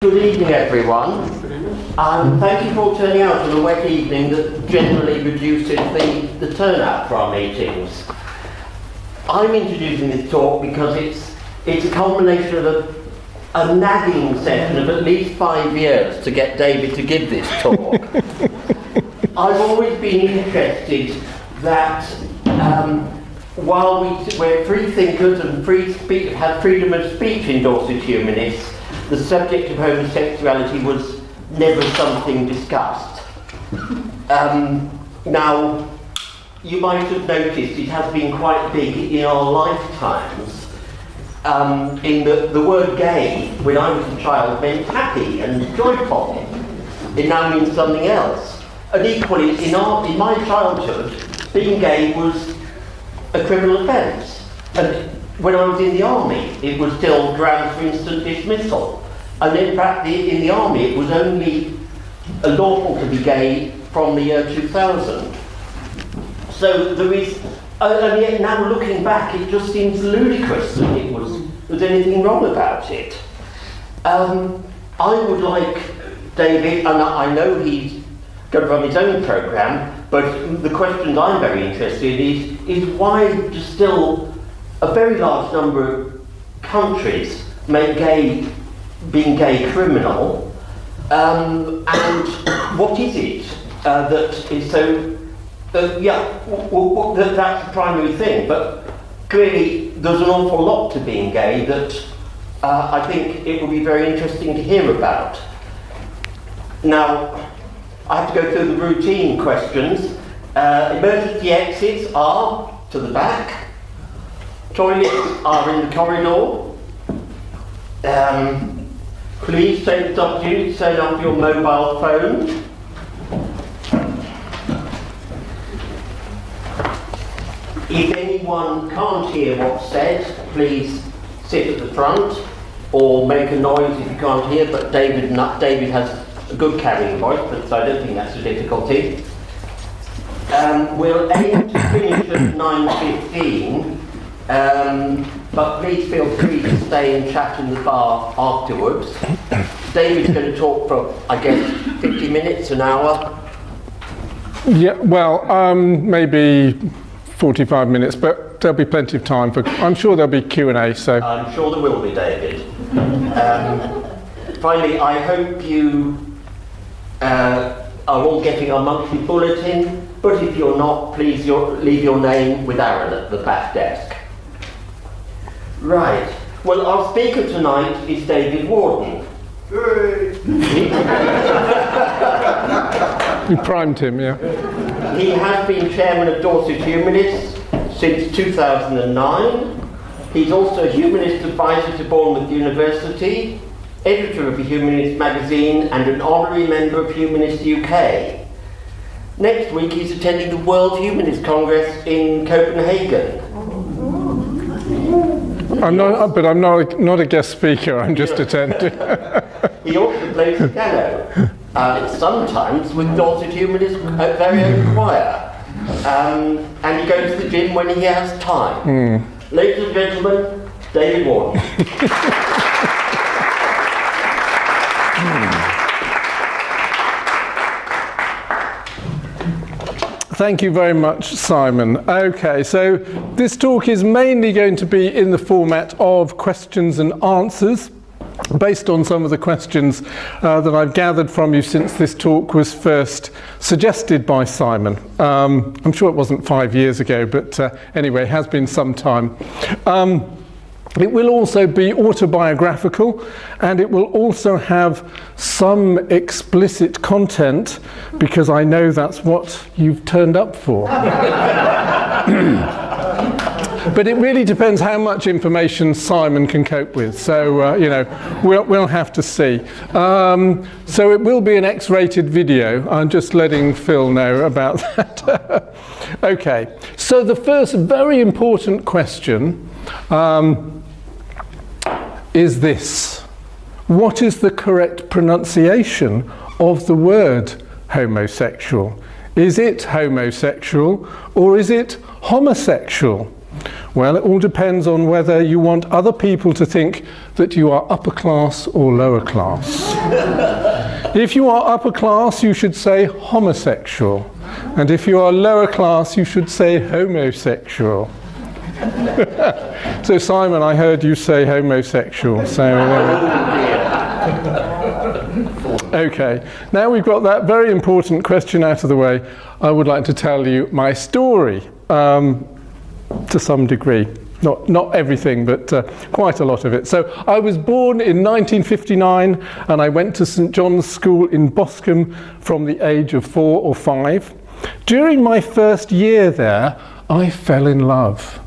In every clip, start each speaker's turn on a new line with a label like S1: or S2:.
S1: Good evening, everyone. Thank you for turning out on a wet evening that generally reduces the turnout for our meetings. I'm introducing this talk because it's a culmination of a nagging session of at least 5 years to get David to give this talk. I've always been interested that while we're free thinkers and have freedom of speech in Dorset Humanists, the subject of homosexuality was never something discussed. Now, you might have noticed it has been quite big in our lifetimes. In the word gay, when I was a child, meant happy and joyful. It now means something else. And equally, in my childhood, being gay was a criminal offence. And when I was in the army, it was still grounds for instant dismissal. And in fact, in the army, it was only lawful to be gay from the year 2000. So there is, and yet now looking back, it just seems ludicrous that there's anything wrong about it. I would like David, and I know he's going to run his own programme, but the questions I'm very interested in is why do still a very large number of countries make being gay criminal, and what is it that is so, that's the primary thing, but clearly there's an awful lot to being gay that I think it will be very interesting to hear about. Now, I have to go through the routine questions. Emergency exits are to the back. Toilets are in the corridor. Please take this opportunity to turn off your mobile phone. If anyone can't hear what's said, please sit at the front or make a noise if you can't hear, but David has a good carrying voice, but I don't think that's a difficulty. We'll aim to finish at 9:15. But please feel free to stay and chat in the bar afterwards. David's going to talk for, I guess, 50 minutes, an hour?
S2: Yeah, well, maybe 45 minutes, but there'll be plenty of time for, I'm sure there'll be Q&A, so.
S1: I'm sure there will be, David. Finally, I hope you are all getting our monthly bulletin, but if you're not, please leave your name with Aaron at the back desk. Right. Well, our speaker tonight is David Warden.
S2: You primed him, yeah.
S1: He has been chairman of Dorset Humanists since 2009. He's also a humanist advisor to Bournemouth University, editor of a Humanist magazine, and an honorary member of Humanists UK. Next week, he's attending the World Humanist Congress in Copenhagen.
S2: I'm not a guest speaker, I'm just attending.
S1: He also plays the piano, sometimes with Dorset Humanists' very own choir. And he goes to the gym when he has time. Ladies and gentlemen, David Warden.
S2: Thank you very much, Simon. Okay, so this talk is mainly going to be in the format of questions and answers, based on some of the questions that I've gathered from you since this talk was first suggested by Simon. I'm sure it wasn't 5 years ago, but anyway, it has been some time. It will also be autobiographical, and it will also have some explicit content, because I know that's what you've turned up for. But it really depends how much information Simon can cope with, so you know, we'll have to see. So it will be an X-rated video. I'm just letting Phil know about that. Okay, so the first very important question is this: what is the correct pronunciation of the word homosexual? Is it homosexual or is it homosexual? Well, it all depends on whether you want other people to think that you are upper class or lower class. If you are upper class, you should say homosexual. And if you are lower class, you should say homosexual. So Simon, I heard you say homosexual. So okay, now we've got that very important question out of the way, I would like to tell you my story to some degree. Not everything, but quite a lot of it. So I was born in 1959 and I went to St John's School in Boscombe from the age of 4 or 5. During my first year there, I fell in love.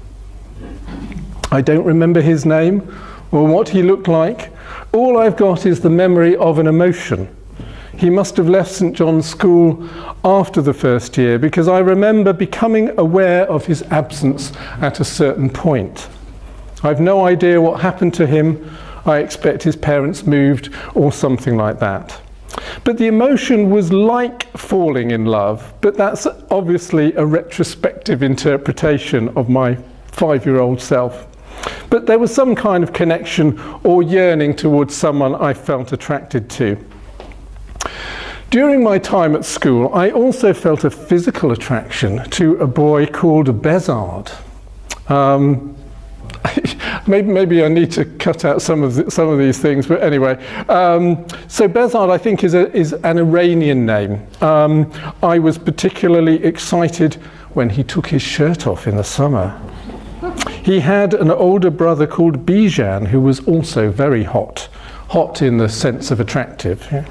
S2: I don't remember his name or what he looked like. All I've got is the memory of an emotion. He must have left St John's School after the first year, because I remember becoming aware of his absence at a certain point. I've no idea what happened to him. I expect his parents moved or something like that. But the emotion was like falling in love, but that's obviously a retrospective interpretation of my 5-year-old self. But there was some kind of connection or yearning towards someone I felt attracted to. During my time at school, I also felt a physical attraction to a boy called Bezard. Maybe I need to cut out some of these things, but anyway. So Bezard, I think, is an Iranian name. I was particularly excited when he took his shirt off in the summer. He had an older brother called Bijan, who was also very hot in the sense of attractive. Yeah.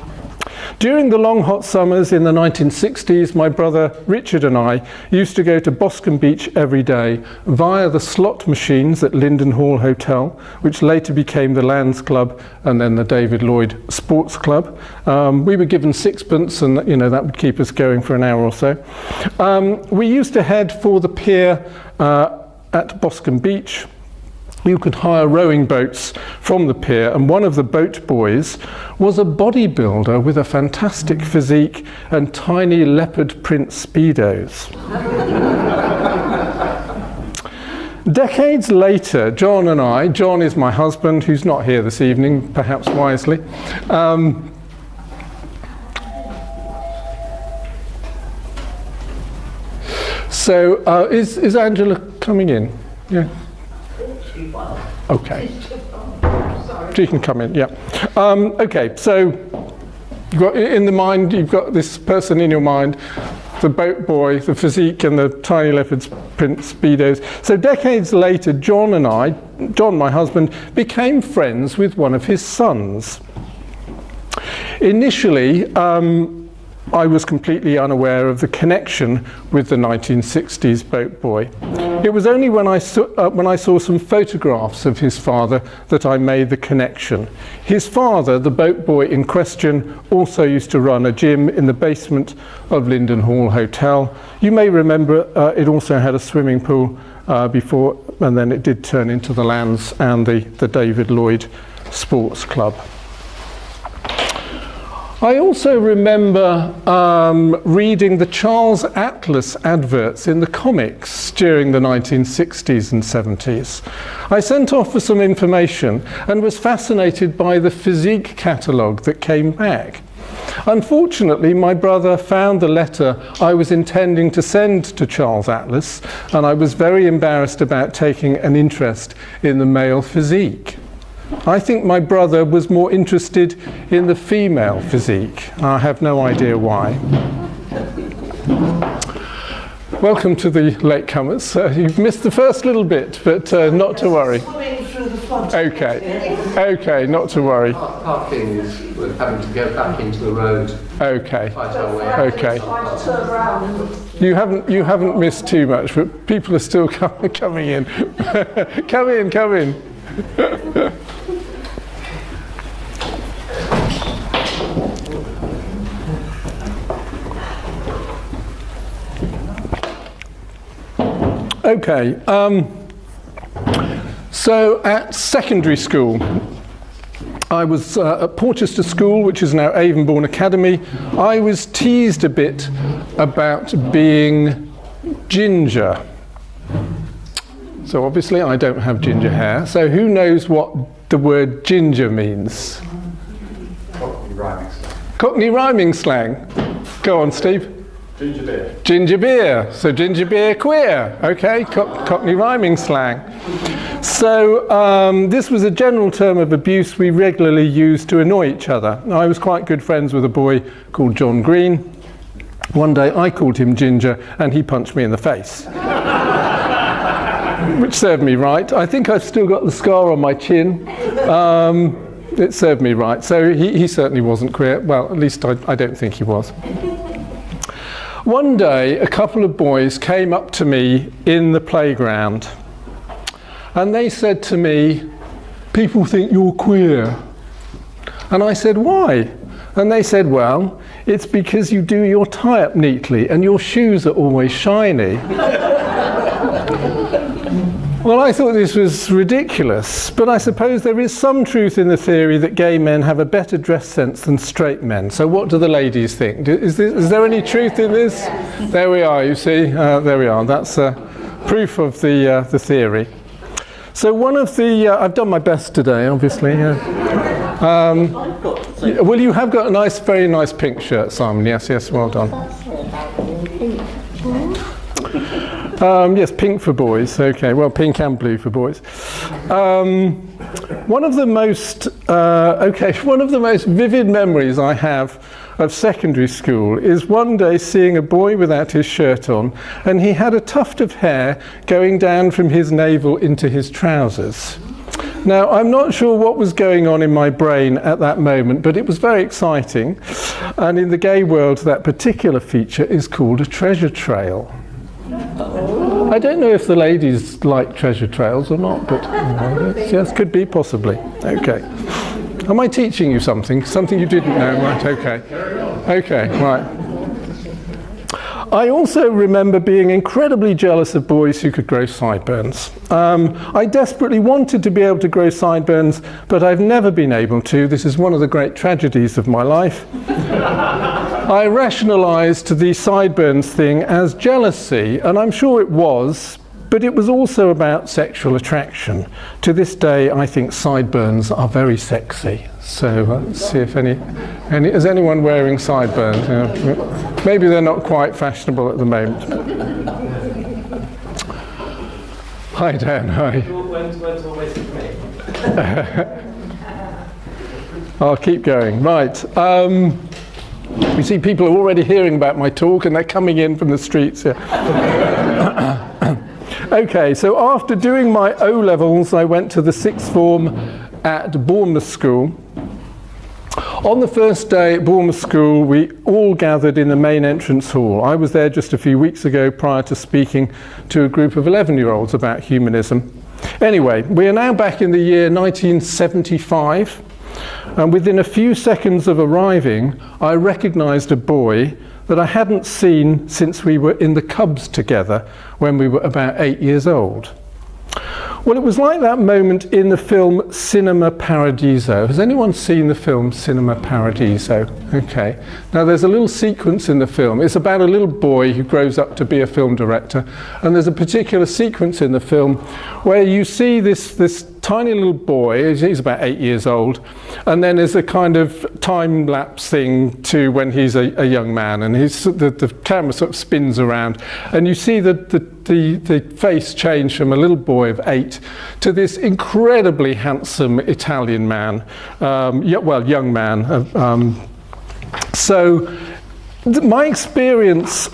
S2: During the long hot summers in the 1960s, my brother Richard and I used to go to Boscombe Beach every day via the slot machines at Linden Hall Hotel, which later became the Lands Club and then the David Lloyd Sports Club. We were given sixpence, and that would keep us going for an hour or so. We used to head for the pier at Boscombe Beach. You could hire rowing boats from the pier, and one of the boat boys was a bodybuilder with a fantastic physique and tiny leopard print speedos. Decades later, John and I, John is my husband, who's not here this evening, perhaps wisely, is Angela coming in? Yeah. Okay. She can come in, yeah. Okay, so you've got you've got this person in your mind, the boat boy, the physique and the tiny leopard print speedos. So decades later, John, my husband, became friends with one of his sons. Initially, I was completely unaware of the connection with the 1960s boat boy. It was only when I saw some photographs of his father that I made the connection. His father, the boat boy in question, also used to run a gym in the basement of Linden Hall Hotel. You may remember it also had a swimming pool before, and then it did turn into the Lands and the David Lloyd Sports Club. I also remember reading the Charles Atlas adverts in the comics during the 1960s and 70s. I sent off for some information and was fascinated by the physique catalogue that came back. Unfortunately, my brother found the letter I was intending to send to Charles Atlas, and I was very embarrassed about taking an interest in the male physique. I think my brother was more interested in the female physique. I have no idea why. Welcome to the latecomers. You've missed the first little bit, but not to worry. Okay, not to worry.
S3: Parking is we're having to go back into the road.
S2: Okay. Okay.
S3: You
S2: haven't missed too much, but people are still coming in. Come in. Okay, so at secondary school, I was at Porchester School, which is now Avonbourne Academy. I was teased a bit about being ginger. So obviously I don't have ginger hair. So who knows what the word ginger means?
S4: Cockney rhyming slang.
S2: Cockney rhyming slang. Go on, Steve.
S4: Ginger beer.
S2: Ginger beer. So ginger beer queer. Okay, Cockney rhyming slang. So this was a general term of abuse we regularly used to annoy each other. I was quite good friends with a boy called John Green. One day I called him Ginger and he punched me in the face. Which served me right. I think I've still got the scar on my chin. It served me right. So he certainly wasn't queer. Well, at least I don't think he was. One day, a couple of boys came up to me in the playground and they said to me, "People think you're queer." And I said, "Why?" And they said, "Well, it's because you do your tie up neatly and your shoes are always shiny." Well, I thought this was ridiculous, but I suppose there is some truth in the theory that gay men have a better dress sense than straight men. So what do the ladies think? Is there any truth in this? There we are, you see. There we are. That's proof of the theory. So one of the... I've done my best today, obviously. Well, you have got a nice, very nice pink shirt, Simon. Yes, yes, well done. Yes, pink for boys. Okay, well, pink and blue for boys. One of the most vivid memories I have of secondary school is one day seeing a boy without his shirt on, and he had a tuft of hair going down from his navel into his trousers. Now, I'm not sure what was going on in my brain at that moment, but it was very exciting. And in the gay world, that particular feature is called a treasure trail. I don't know if the ladies like treasure trails or not, but yes, could be, possibly. Okay. Am I teaching you something? Something you didn't know? Right, okay. Okay, right. I also remember being incredibly jealous of boys who could grow sideburns. I desperately wanted to be able to grow sideburns, but I've never been able to. This is one of the great tragedies of my life. I rationalised the sideburns thing as jealousy, and I'm sure it was, but it was also about sexual attraction. To this day, I think sideburns are very sexy. So let's see if is anyone wearing sideburns? Maybe they're not quite fashionable at the moment. Hi Dan, hi. I'll keep going. Right. You see people are already hearing about my talk and they're coming in from the streets here. Okay, so after doing my O-levels, I went to the sixth form at Bournemouth School. On the first day at Bournemouth School, we all gathered in the main entrance hall. I was there just a few weeks ago prior to speaking to a group of 11-year-olds about humanism. Anyway, we are now back in the year 1975, and within a few seconds of arriving, I recognised a boy that I hadn't seen since we were in the Cubs together when we were about 8 years old. Well, it was like that moment in the film Cinema Paradiso. Has anyone seen the film Cinema Paradiso? Okay. Now, there's a little sequence in the film. It's about a little boy who grows up to be a film director. And there's a particular sequence in the film where you see this tiny little boy, he's about 8 years old, and then there's a kind of time-lapse thing to when he's a young man, and the camera sort of spins around, and you see the face change from a little boy of 8 to this incredibly handsome Italian man, young man. So my experience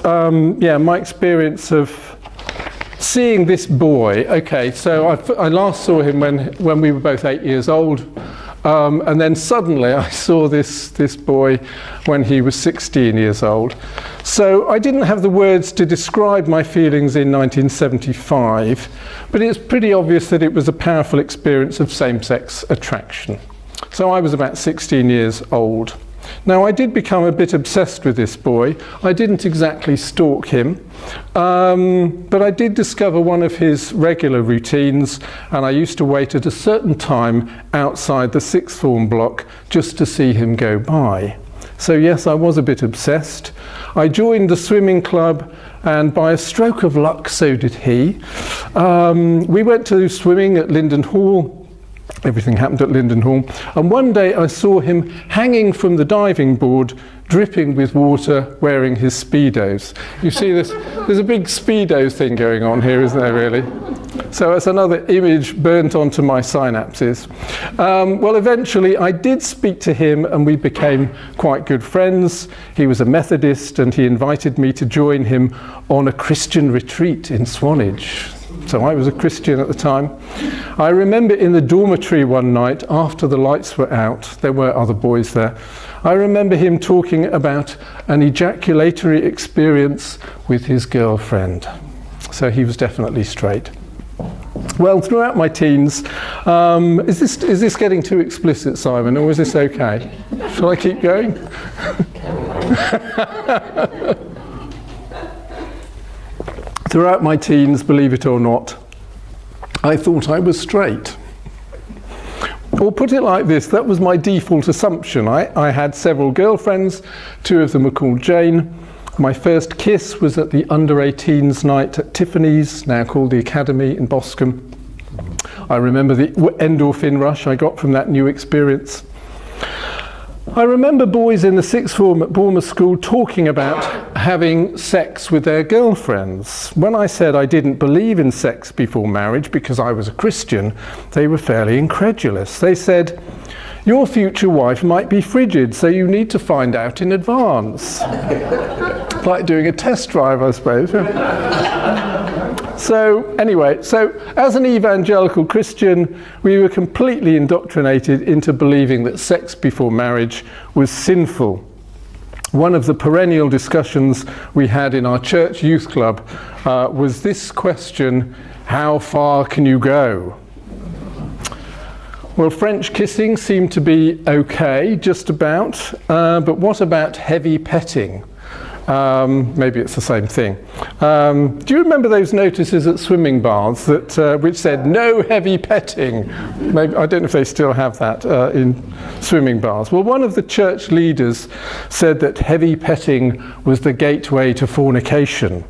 S2: of seeing this boy, okay, so I last saw him when we were both 8 years old, and then suddenly I saw this boy when he was 16 years old. So I didn't have the words to describe my feelings in 1975, but it's pretty obvious that it was a powerful experience of same-sex attraction. So I was about 16 years old. Now, I did become a bit obsessed with this boy. I didn't exactly stalk him, but I did discover one of his regular routines, and I used to wait at a certain time outside the sixth form block just to see him go by. So yes, I was a bit obsessed. I joined the swimming club, and by a stroke of luck, so did he. We went to swimming at Linden Hall. Everything happened at Linden Hall. And one day I saw him hanging from the diving board, dripping with water, wearing his Speedos. You see this? There's a big Speedo thing going on here, isn't there, really? So it's another image burnt onto my synapses. Well, eventually I did speak to him and we became quite good friends. He was a Methodist and he invited me to join him on a Christian retreat in Swanage. So I was a Christian at the time. I remember in the dormitory one night after the lights were out, there were other boys there, I remember him talking about an ejaculatory experience with his girlfriend. So he was definitely straight. Well, throughout my teens, is this getting too explicit, Simon, or is this okay? Shall I keep going? Throughout my teens, believe it or not, I thought I was straight. Or put it like this, that was my default assumption. I had several girlfriends, 2 of them were called Jane. My first kiss was at the under-18s night at Tiffany's, now called the Academy in Boscombe. I remember the endorphin rush I got from that new experience. I remember boys in the 6th form at Bournemouth School talking about having sex with their girlfriends. When I said I didn't believe in sex before marriage because I was a Christian, they were fairly incredulous. They said, "Your future wife might be frigid, so you need to find out in advance." Like doing a test drive, I suppose. So anyway, so as an evangelical Christian, we were completely indoctrinated into believing that sex before marriage was sinful. One of the perennial discussions we had in our church youth club was this question: how far can you go? Well, French kissing seemed to be okay, just about, but what about heavy petting? Maybe it's the same thing. Do you remember those notices at swimming baths that which said no heavy petting? Maybe, I don't know if they still have that in swimming baths. Well, one of the church leaders said that heavy petting was the gateway to fornication.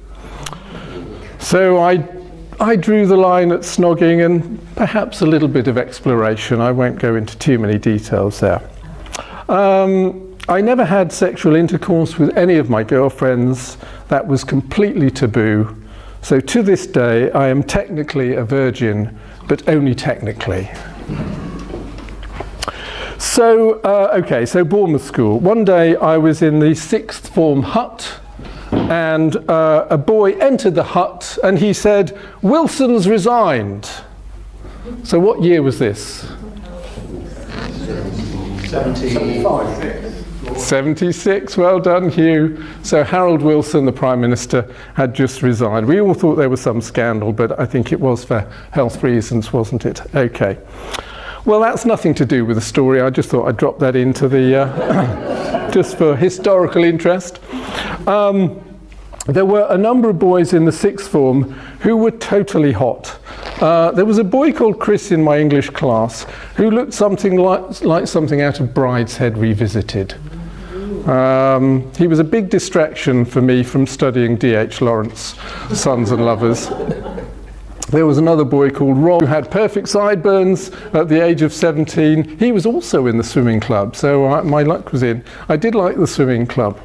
S2: So I drew the line at snogging and perhaps a little bit of exploration. I won't go into too many details there. I never had sexual intercourse with any of my girlfriends. That was completely taboo. So to this day, I am technically a virgin, but only technically. So, okay, so Bournemouth School. One day I was in the 6th form hut, and a boy entered the hut and he said, "Wilson's resigned." So what year was this? 76, well done, Hugh. So Harold Wilson, the Prime Minister, had just resigned. We all thought there was some scandal, but I think it was for health reasons, wasn't it? Okay. Well, that's nothing to do with the story. I just thought I'd drop that into the, just for historical interest. There were a number of boys in the 6th form who were totally hot. There was a boy called Chris in my English class who looked something like something out of Brideshead Revisited. He was a big distraction for me from studying D.H. Lawrence, Sons and Lovers. There was another boy called Rob who had perfect sideburns at the age of 17. He was also in the swimming club, so my luck was in. I did like the swimming club.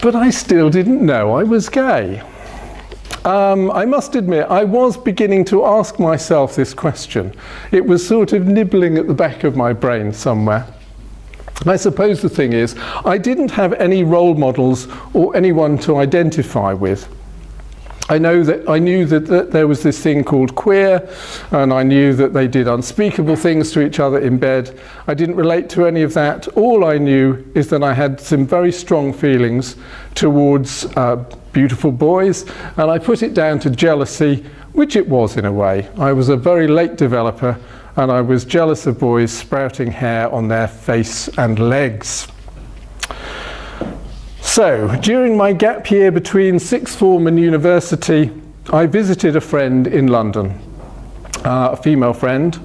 S2: But I still didn't know I was gay. I must admit, I was beginning to ask myself this question. It was sort of nibbling at the back of my brain somewhere. I suppose the thing is, I didn't have any role models or anyone to identify with. I knew that there was this thing called queer, and I knew that they did unspeakable things to each other in bed. I didn't relate to any of that. All I knew is that I had some very strong feelings towards beautiful boys, and I put it down to jealousy, which it was in a way. I was a very late developer, and I was jealous of boys sprouting hair on their face and legs. So, during my gap year between 6th form and university, I visited a friend in London, a female friend,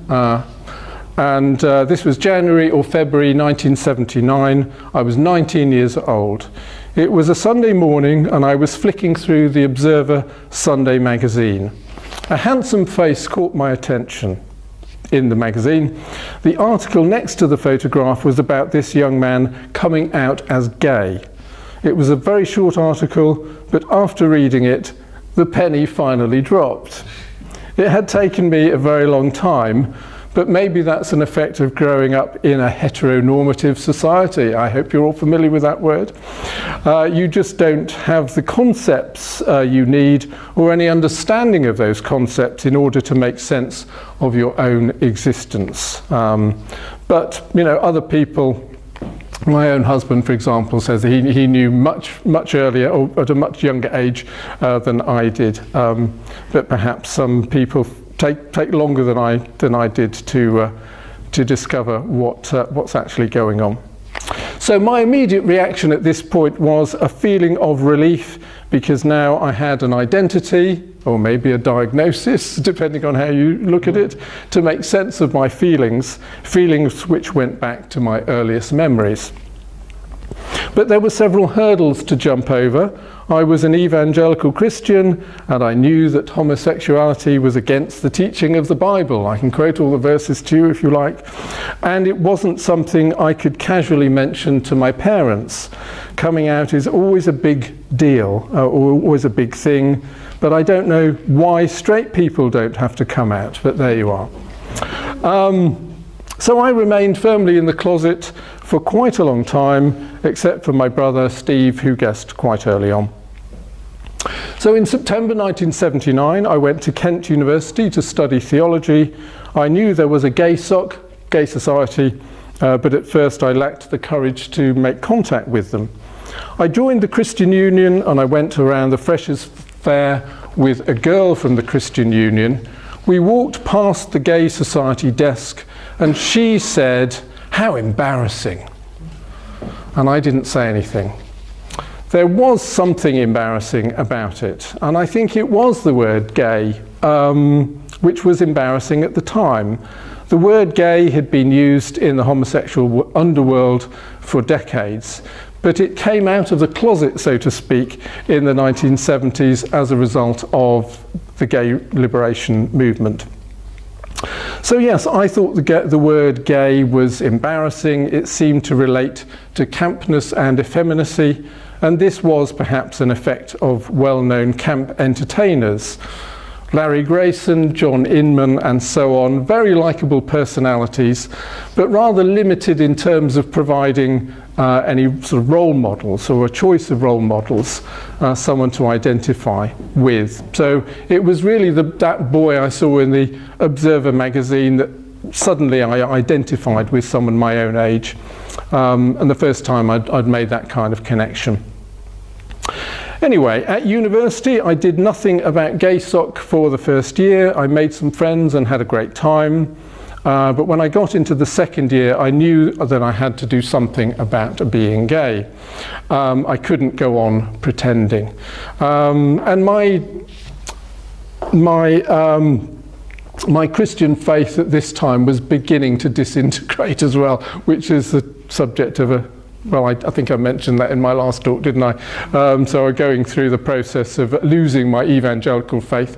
S2: and this was January or February 1979. I was 19 years old. It was a Sunday morning and I was flicking through the Observer Sunday magazine. A handsome face caught my attention in the magazine. The article next to the photograph was about this young man coming out as gay. It was a very short article, but after reading it, the penny finally dropped. It had taken me a very long time, but maybe that's an effect of growing up in a heteronormative society. I hope you're all familiar with that word. You just don't have the concepts you need or any understanding of those concepts in order to make sense of your own existence. But, you know, other people, my own husband, for example, says he knew much earlier or at a much younger age than I did. But perhaps some people take longer than I did to discover what's actually going on. So my immediate reaction at this point was a feeling of relief, because now I had an identity, or maybe a diagnosis, depending on how you look at it, to make sense of my feelings which went back to my earliest memories. But there were several hurdles to jump over. I was an evangelical Christian, and I knew that homosexuality was against the teaching of the Bible. I can quote all the verses to you if you like. And it wasn't something I could casually mention to my parents. Coming out is always a big deal, or always a big thing, but I don't know why straight people don't have to come out, but there you are. So I remained firmly in the closet for quite a long time, except for my brother Steve, who guessed quite early on. So in September 1979, I went to Kent University to study theology. I knew there was a gay society, but at first I lacked the courage to make contact with them. I joined the Christian Union and I went around the Freshers' Fair with a girl from the Christian Union. We walked past the Gay Society desk and she said, "How embarrassing." And I didn't say anything. There was something embarrassing about it, and I think it was the word gay, which was embarrassing at the time. The word gay had been used in the homosexual underworld for decades, but it came out of the closet, so to speak, in the 1970s as a result of the gay liberation movement. So yes, I thought the word gay was embarrassing. It seemed to relate to campness and effeminacy, and this was perhaps an effect of well-known camp entertainers. Larry Grayson, John Inman, and so on, very likeable personalities, but rather limited in terms of providing any sort of role models or a choice of role models, someone to identify with. So it was really that boy I saw in the Observer magazine that suddenly I identified with someone my own age, and the first time I'd made that kind of connection. Anyway, at university I did nothing about gay soc for the first year. I made some friends and had a great time. But when I got into the second year, I knew that I had to do something about being gay. I couldn't go on pretending. And my Christian faith at this time was beginning to disintegrate as well, which is the subject of a, well, I think I mentioned that in my last talk, didn't I? So I'm going through the process of losing my evangelical faith.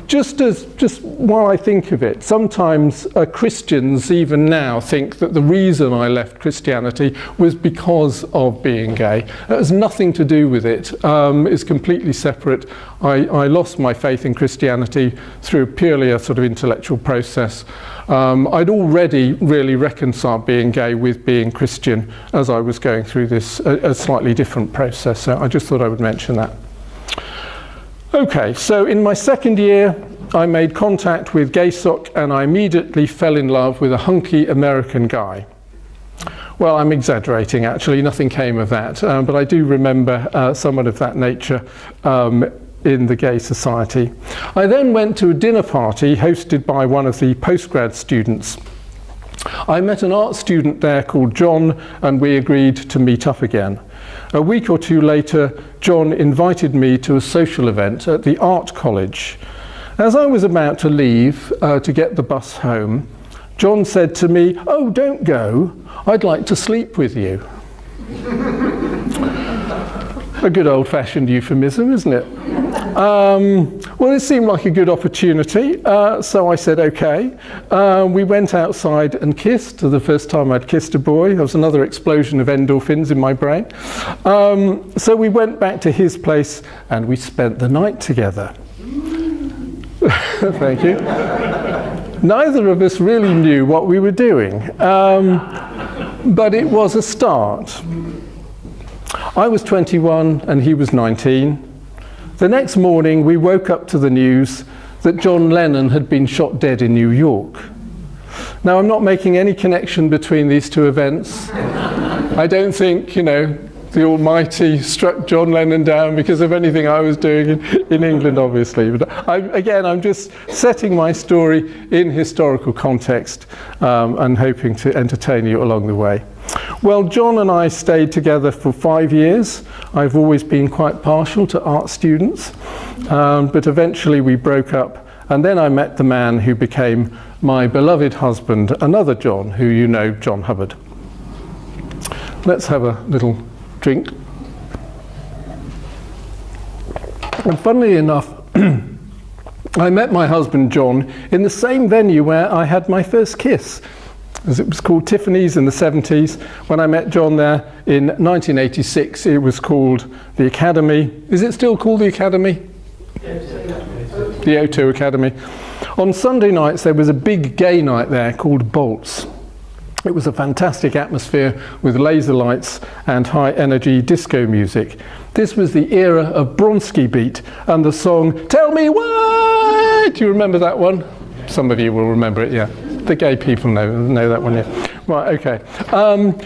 S2: Just while I think of it, sometimes Christians even now think that the reason I left Christianity was because of being gay. It has nothing to do with it. It's completely separate. I lost my faith in Christianity through purely a sort of intellectual process. I'd already really reconciled being gay with being Christian as I was going through this a slightly different process. So I just thought I would mention that. Okay, so in my second year, I made contact with GaySoc and I immediately fell in love with a hunky American guy. Well, I'm exaggerating actually, nothing came of that, but I do remember someone of that nature in the Gay Society. I then went to a dinner party hosted by one of the postgrad students. I met an art student there called John, and we agreed to meet up again. A week or two later, John invited me to a social event at the art college. As I was about to leave to get the bus home, John said to me, "Oh, don't go, I'd like to sleep with you." A good old-fashioned euphemism, isn't it? Well, it seemed like a good opportunity, so I said okay. We went outside and kissed. The first time I'd kissed a boy. There was another explosion of endorphins in my brain. So we went back to his place and we spent the night together. Thank you. Neither of us really knew what we were doing, but it was a start. I was 21 and he was 19. The next morning we woke up to the news that John Lennon had been shot dead in New York. Now, I'm not making any connection between these two events. I don't think, you know, the Almighty struck John Lennon down because of anything I was doing in England, obviously. But I'm just setting my story in historical context and hoping to entertain you along the way. Well, John and I stayed together for 5 years. I've always been quite partial to art students, but eventually we broke up, and then I met the man who became my beloved husband, another John, who you know, John Hubbard. Let's have a little drink. And funnily enough, I met my husband John in the same venue where I had my first kiss, as it was called Tiffany's in the 70s. When I met John there in 1986, it was called the Academy. Is it still called the Academy? The O2 Academy. On Sunday nights there was a big gay night there called Bolts. It was a fantastic atmosphere with laser lights and high energy disco music. This was the era of Bronski Beat and the song Tell Me Why! Do you remember that one? Some of you will remember it, yeah. The gay people know that one, yeah. Right, okay.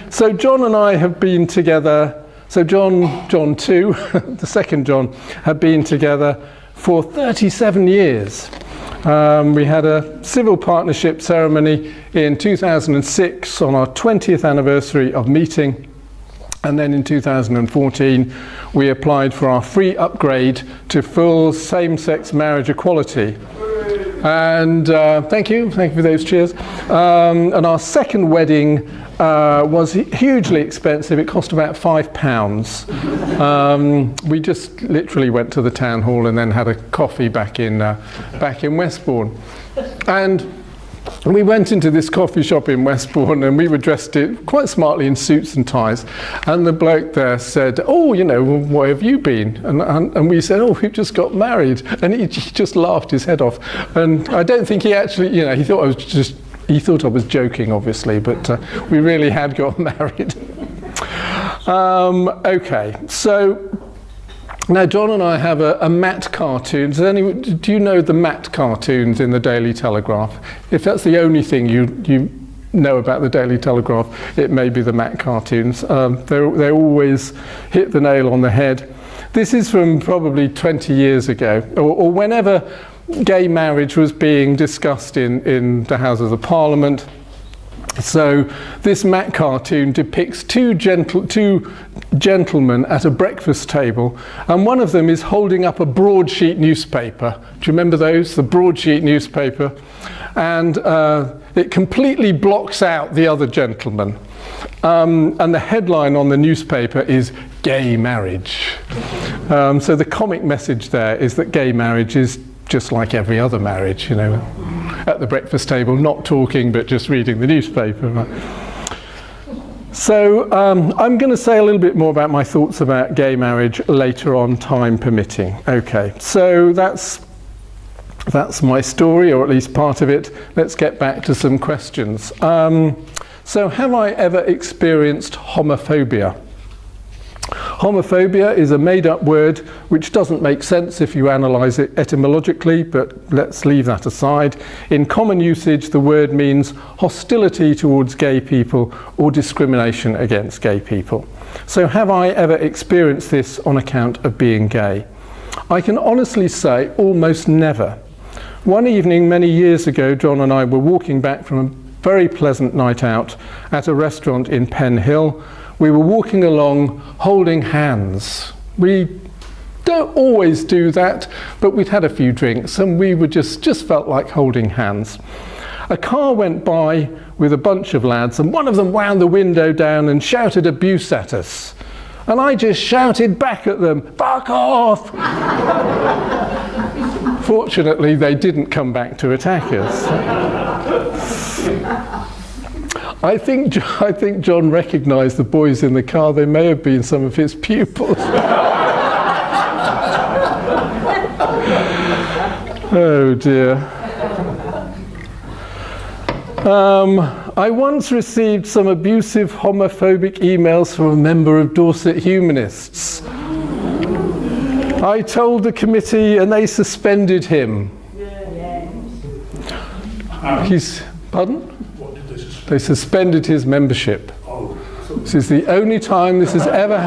S2: So John and I have been together, so John too, the second John, have been together for 37 years. We had a civil partnership ceremony in 2006 on our 20th anniversary of meeting, and then in 2014 we applied for our free upgrade to full same-sex marriage equality. And thank you for those cheers. And our second wedding was hugely expensive. It cost about £5. We just literally went to the town hall and then had a coffee back in Westbourne. And we went into this coffee shop in Westbourne and we were dressed quite smartly in suits and ties. And the bloke there said, "Oh, you know, where have you been?" And we said, "Oh, we've just got married." And he just laughed his head off. And I don't think he actually, you know, he thought I was joking, obviously, but we really had got married. Okay, so now John and I have a Matt cartoon. Do you know the Matt cartoons in the Daily Telegraph? If that's the only thing you know about the Daily Telegraph, it may be the Matt cartoons. They always hit the nail on the head. This is from probably 20 years ago, or whenever gay marriage was being discussed in the Houses of Parliament. So this Matt cartoon depicts two gentlemen at a breakfast table, and one of them is holding up a broadsheet newspaper. Do you remember those? The broadsheet newspaper. And it completely blocks out the other gentleman. And the headline on the newspaper is "Gay Marriage." So the comic message there is that gay marriage is just like every other marriage, you know, at the breakfast table, not talking but just reading the newspaper. Right? So I'm going to say a little bit more about my thoughts about gay marriage later on, time permitting. Okay, so that's my story, or at least part of it. Let's get back to some questions. So have I ever experienced homophobia? Homophobia is a made-up word which doesn't make sense if you analyse it etymologically, but let's leave that aside. In common usage, the word means hostility towards gay people or discrimination against gay people. So have I ever experienced this on account of being gay? I can honestly say almost never. One evening many years ago, John and I were walking back from a very pleasant night out at a restaurant in Pen Hill. We were walking along holding hands. We don't always do that, but we'd had a few drinks and we were just felt like holding hands. A car went by with a bunch of lads and one of them wound the window down and shouted abuse at us. And I just shouted back at them, "Fuck off!" Fortunately, they didn't come back to attack us. I think John recognised the boys in the car. They may have been some of his pupils. Oh dear. I once received some abusive homophobic emails from a member of Dorset Humanists. I told the committee and they suspended him. Pardon?
S5: What did they suspend?
S2: They suspended his membership.
S5: Oh.
S2: This is the only time this has ever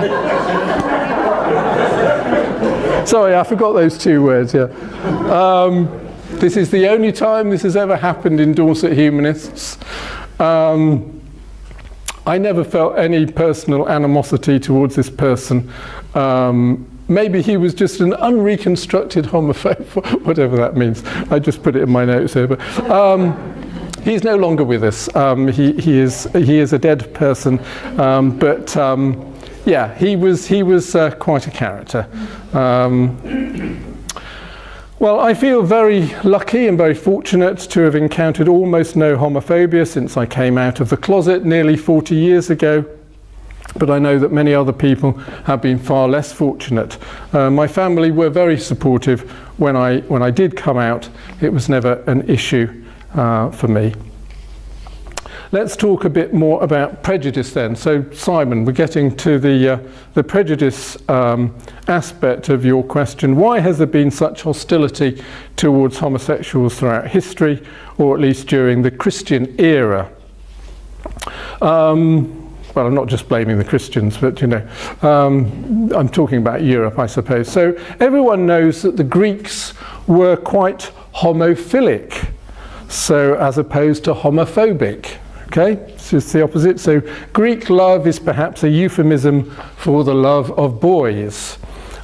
S2: Sorry, I forgot those two words, yeah. This is the only time this has ever happened in Dorset Humanists. I never felt any personal animosity towards this person. Maybe he was just an unreconstructed homophobe, whatever that means. I just put it in my notes here. But he's no longer with us. He is a dead person. Yeah, he was quite a character. Well, I feel very lucky and very fortunate to have encountered almost no homophobia since I came out of the closet nearly 40 years ago. But I know that many other people have been far less fortunate. My family were very supportive when I did come out. It was never an issue for me. Let's talk a bit more about prejudice then. So Simon, we're getting to the prejudice aspect of your question. Why has there been such hostility towards homosexuals throughout history, or at least during the Christian era? Well, I'm not just blaming the Christians, but you know, I'm talking about Europe, I suppose. So everyone knows that the Greeks were quite homophilic, so as opposed to homophobic. Okay, it's just the opposite. So Greek love is perhaps a euphemism for the love of boys.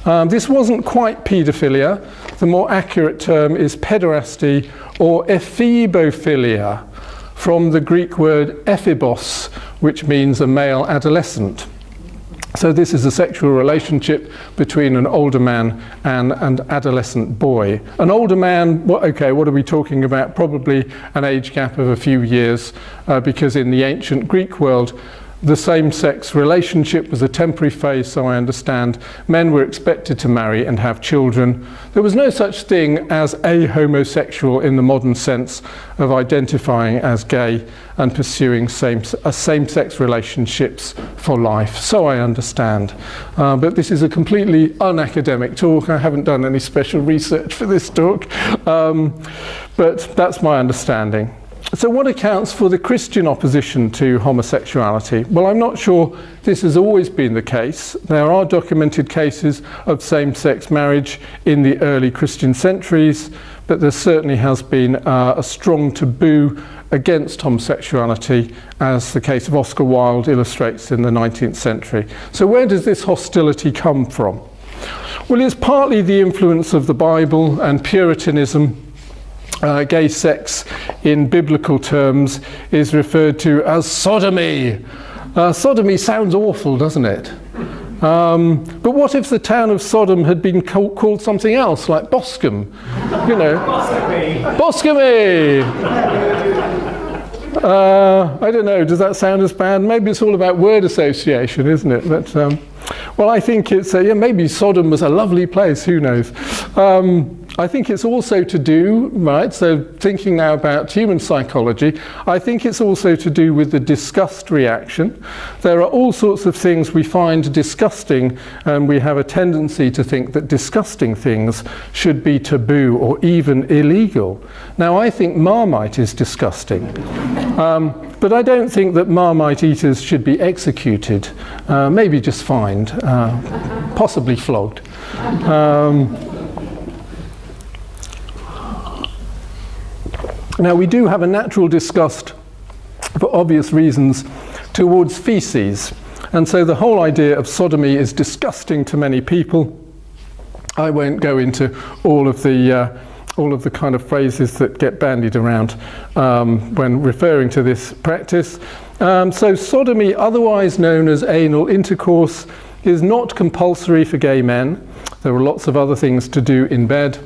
S2: This wasn't quite paedophilia. The more accurate term is pederasty or ephebophilia, from the Greek word ephebos, which means a male adolescent. So this is a sexual relationship between an older man and an adolescent boy. An older man, okay, what are we talking about? Probably an age gap of a few years, because in the ancient Greek world, the same-sex relationship was a temporary phase, so I understand. Men were expected to marry and have children. There was no such thing as a homosexual in the modern sense of identifying as gay and pursuing same-sex relationships for life, so I understand. But this is a completely unacademic talk. I haven't done any special research for this talk, but that's my understanding. So what accounts for the Christian opposition to homosexuality? Well, I'm not sure this has always been the case. There are documented cases of same-sex marriage in the early Christian centuries, but there certainly has been a strong taboo against homosexuality, as the case of Oscar Wilde illustrates in the 19th century. So where does this hostility come from? Well, it's partly the influence of the Bible and Puritanism. Gay sex in biblical terms is referred to as sodomy. Sodomy sounds awful, doesn't it? But what if the town of Sodom had been called something else, like Boscombe? You know, Boscombe! I don't know, does that sound as bad? Maybe it's all about word association, isn't it? But, well, I think it's, yeah, maybe Sodom was a lovely place, who knows? I think it's also to do, right, so thinking now about human psychology, I think it's also to do with the disgust reaction. There are all sorts of things we find disgusting, and we have a tendency to think that disgusting things should be taboo or even illegal. Now, I think Marmite is disgusting, but I don't think that Marmite eaters should be executed, maybe just fined, possibly flogged. Now, we do have a natural disgust, for obvious reasons, towards feces. And so the whole idea of sodomy is disgusting to many people. I won't go into all of the kind of phrases that get bandied around when referring to this practice. So sodomy, otherwise known as anal intercourse, is not compulsory for gay men. There are lots of other things to do in bed.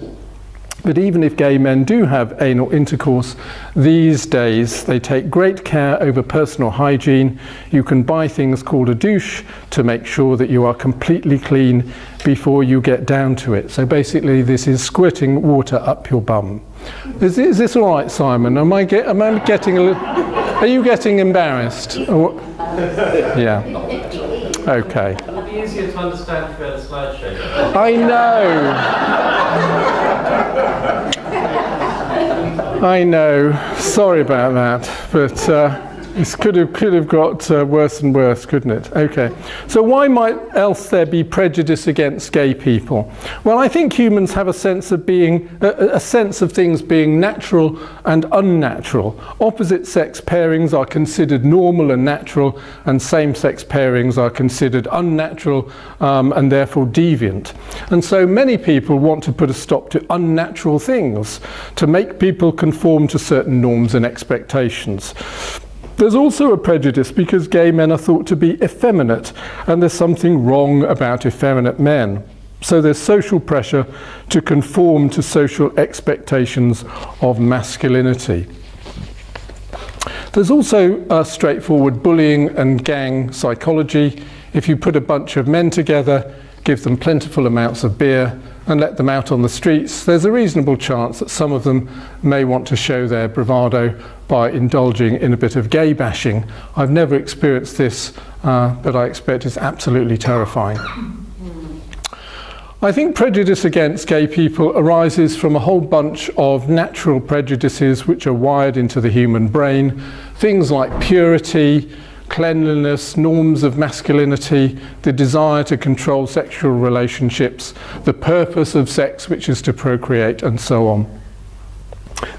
S2: But even if gay men do have anal intercourse, these days they take great care over personal hygiene. You can buy things called a douche to make sure that you are completely clean before you get down to it. So basically this is squirting water up your bum. Is this all right, Simon? Am I getting a little... Are you getting embarrassed? Yeah. Okay.
S5: It'll be easier to understand if we had a slideshow.
S2: I know. I know. Sorry about that, but this could have got worse and worse, couldn't it? Okay. So why might else there be prejudice against gay people? Well, I think humans have a sense of being a sense of things being natural and unnatural. Opposite-sex pairings are considered normal and natural, and same-sex pairings are considered unnatural and therefore deviant. And so many people want to put a stop to unnatural things, to make people conform to certain norms and expectations. There's also a prejudice because gay men are thought to be effeminate, and there's something wrong about effeminate men. So there's social pressure to conform to social expectations of masculinity. There's also straightforward bullying and gang psychology. If you put a bunch of men together, give them plentiful amounts of beer, and let them out on the streets, there's a reasonable chance that some of them may want to show their bravado by indulging in a bit of gay bashing. I've never experienced this, but I expect it's absolutely terrifying. I think prejudice against gay people arises from a whole bunch of natural prejudices which are wired into the human brain. Things like purity, cleanliness, norms of masculinity, the desire to control sexual relationships, the purpose of sex, which is to procreate, and so on.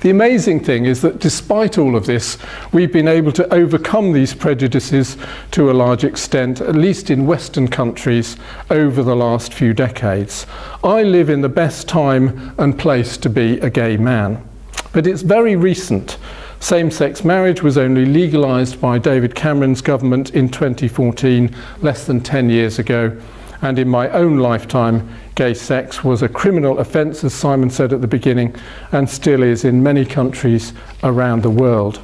S2: The amazing thing is that despite all of this, we've been able to overcome these prejudices to a large extent, at least in Western countries, over the last few decades. I live in the best time and place to be a gay man, but it's very recent. Same-sex marriage was only legalised by David Cameron's government in 2014, less than 10 years ago. And in my own lifetime, gay sex was a criminal offence, as Simon said at the beginning, and still is in many countries around the world.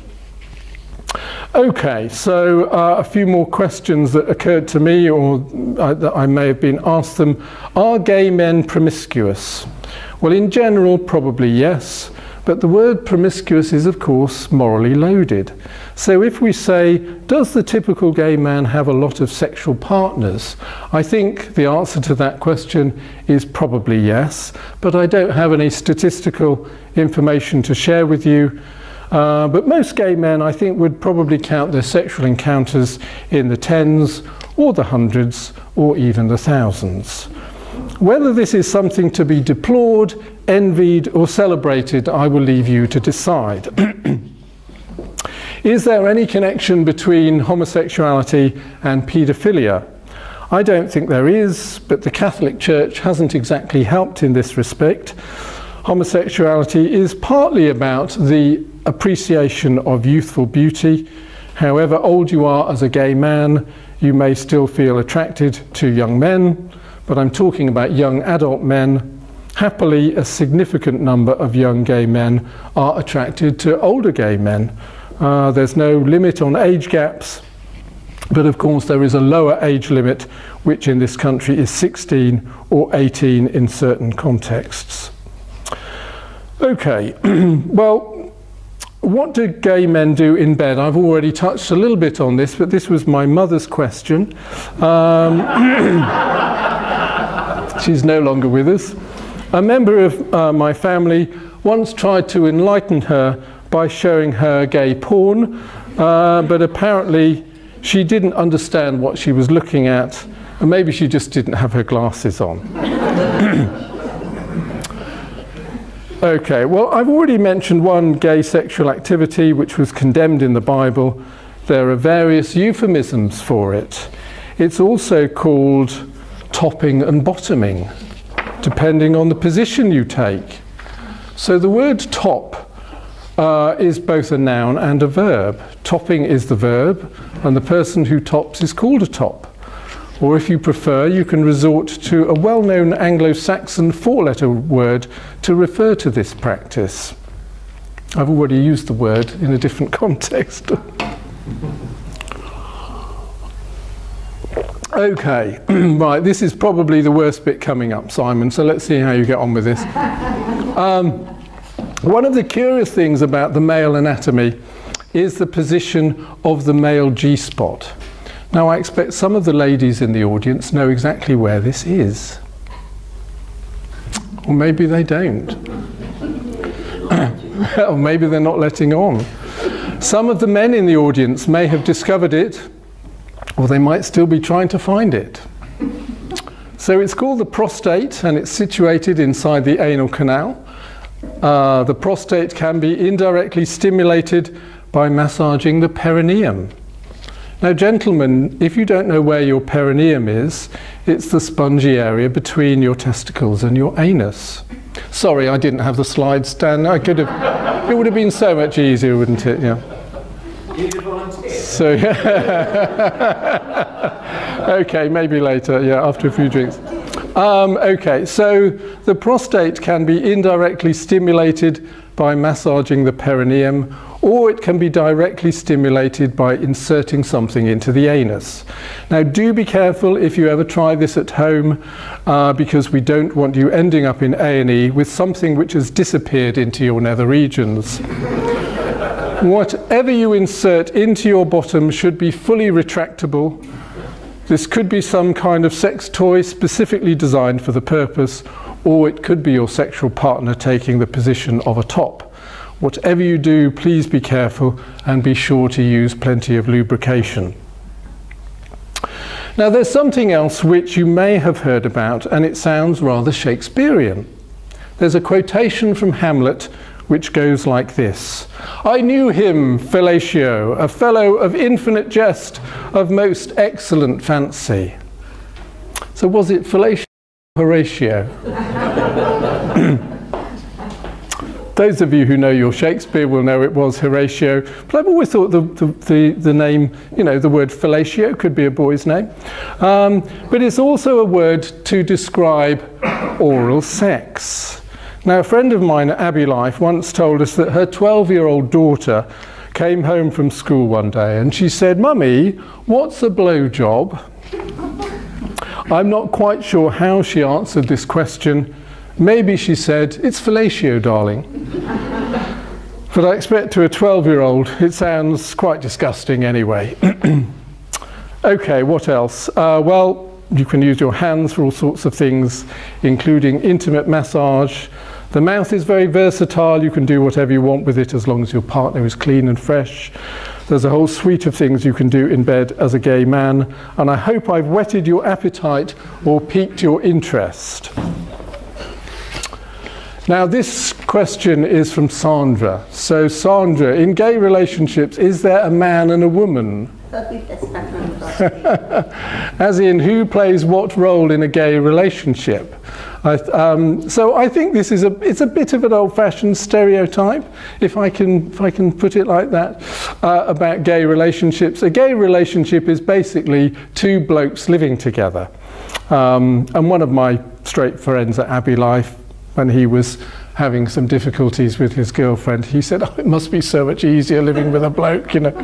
S2: Okay, so a few more questions that occurred to me, or that I may have been asked them. Are gay men promiscuous? Well, in general, probably yes. But the word promiscuous is, of course, morally loaded. So if we say, does the typical gay man have a lot of sexual partners? I think the answer to that question is probably yes, but I don't have any statistical information to share with you. But most gay men, I think, would probably count their sexual encounters in the tens, or the hundreds, or even the thousands. Whether this is something to be deplored, envied, or celebrated, I will leave you to decide. Is there any connection between homosexuality and paedophilia? I don't think there is, but the Catholic Church hasn't exactly helped in this respect. Homosexuality is partly about the appreciation of youthful beauty. However old you are as a gay man, you may still feel attracted to young men. But I'm talking about young adult men. Happily, a significant number of young gay men are attracted to older gay men. There's no limit on age gaps, but of course there is a lower age limit, which in this country is 16 or 18 in certain contexts. Okay, well, what do gay men do in bed? I've already touched a little bit on this, but this was my mother's question. She's no longer with us. A member of my family once tried to enlighten her by showing her gay porn, but apparently she didn't understand what she was looking at, and maybe she just didn't have her glasses on. Okay, well, I've already mentioned one gay sexual activity which was condemned in the Bible. There are various euphemisms for it. It's also called topping and bottoming, depending on the position you take. So the word top is both a noun and a verb. Topping is the verb, and the person who tops is called a top. Or if you prefer, you can resort to a well-known Anglo-Saxon four-letter word to refer to this practice. I've already used the word in a different context. Okay, right, this is probably the worst bit coming up, Simon, so let's see how you get on with this. One of the curious things about the male anatomy is the position of the male G-spot. Now, I expect some of the ladies in the audience know exactly where this is. Or maybe they don't. Or maybe they're not letting on. Some of the men in the audience may have discovered it, or they might still be trying to find it. So it's called the prostate, and it's situated inside the anal canal. The prostate can be indirectly stimulated by massaging the perineum. Now, gentlemen, if you don't know where your perineum is, it's the spongy area between your testicles and your anus. Sorry, I didn't have the slides, Stan. I could have. It would have been so much easier, wouldn't it? Yeah.
S5: You could volunteer.
S2: So, okay, maybe later. Yeah, after a few drinks. Okay, so the prostate can be indirectly stimulated by massaging the perineum, or it can be directly stimulated by inserting something into the anus. Now, do be careful if you ever try this at home, because we don't want you ending up in A&E with something which has disappeared into your nether regions. Whatever you insert into your bottom should be fully retractable. This could be some kind of sex toy specifically designed for the purpose, or it could be your sexual partner taking the position of a top. Whatever you do, please be careful and be sure to use plenty of lubrication. Now, there's something else which you may have heard about, and it sounds rather Shakespearean. There's a quotation from Hamlet which goes like this: "I knew him, fellatio, a fellow of infinite jest, of most excellent fancy." So was it fellatio or Horatio? Those of you who know your Shakespeare will know it was Horatio, but I've always thought the name, you know, the word fellatio could be a boy's name. But it's also a word to describe oral sex. Now, a friend of mine at Abbey Life once told us that her 12-year-old daughter came home from school one day and she said, "Mummy, what's a blowjob?" I'm not quite sure how she answered this question. Maybe she said, "It's fellatio, darling." But I expect to a 12-year-old it sounds quite disgusting anyway. Okay, what else? Well, you can use your hands for all sorts of things, including intimate massage. The mouth is very versatile. You can do whatever you want with it as long as your partner is clean and fresh. There's a whole suite of things you can do in bed as a gay man, and I hope I've whetted your appetite or piqued your interest. Now, this question is from Sandra. So, Sandra, in gay relationships, is there a man and a woman? As in, who plays what role in a gay relationship? So I think this is it's a bit of an old-fashioned stereotype, if I can put it like that, about gay relationships. A gay relationship is basically two blokes living together. And one of my straight friends at Abbey Life, when he was having some difficulties with his girlfriend, he said, "Oh, it must be so much easier living with a bloke, you know."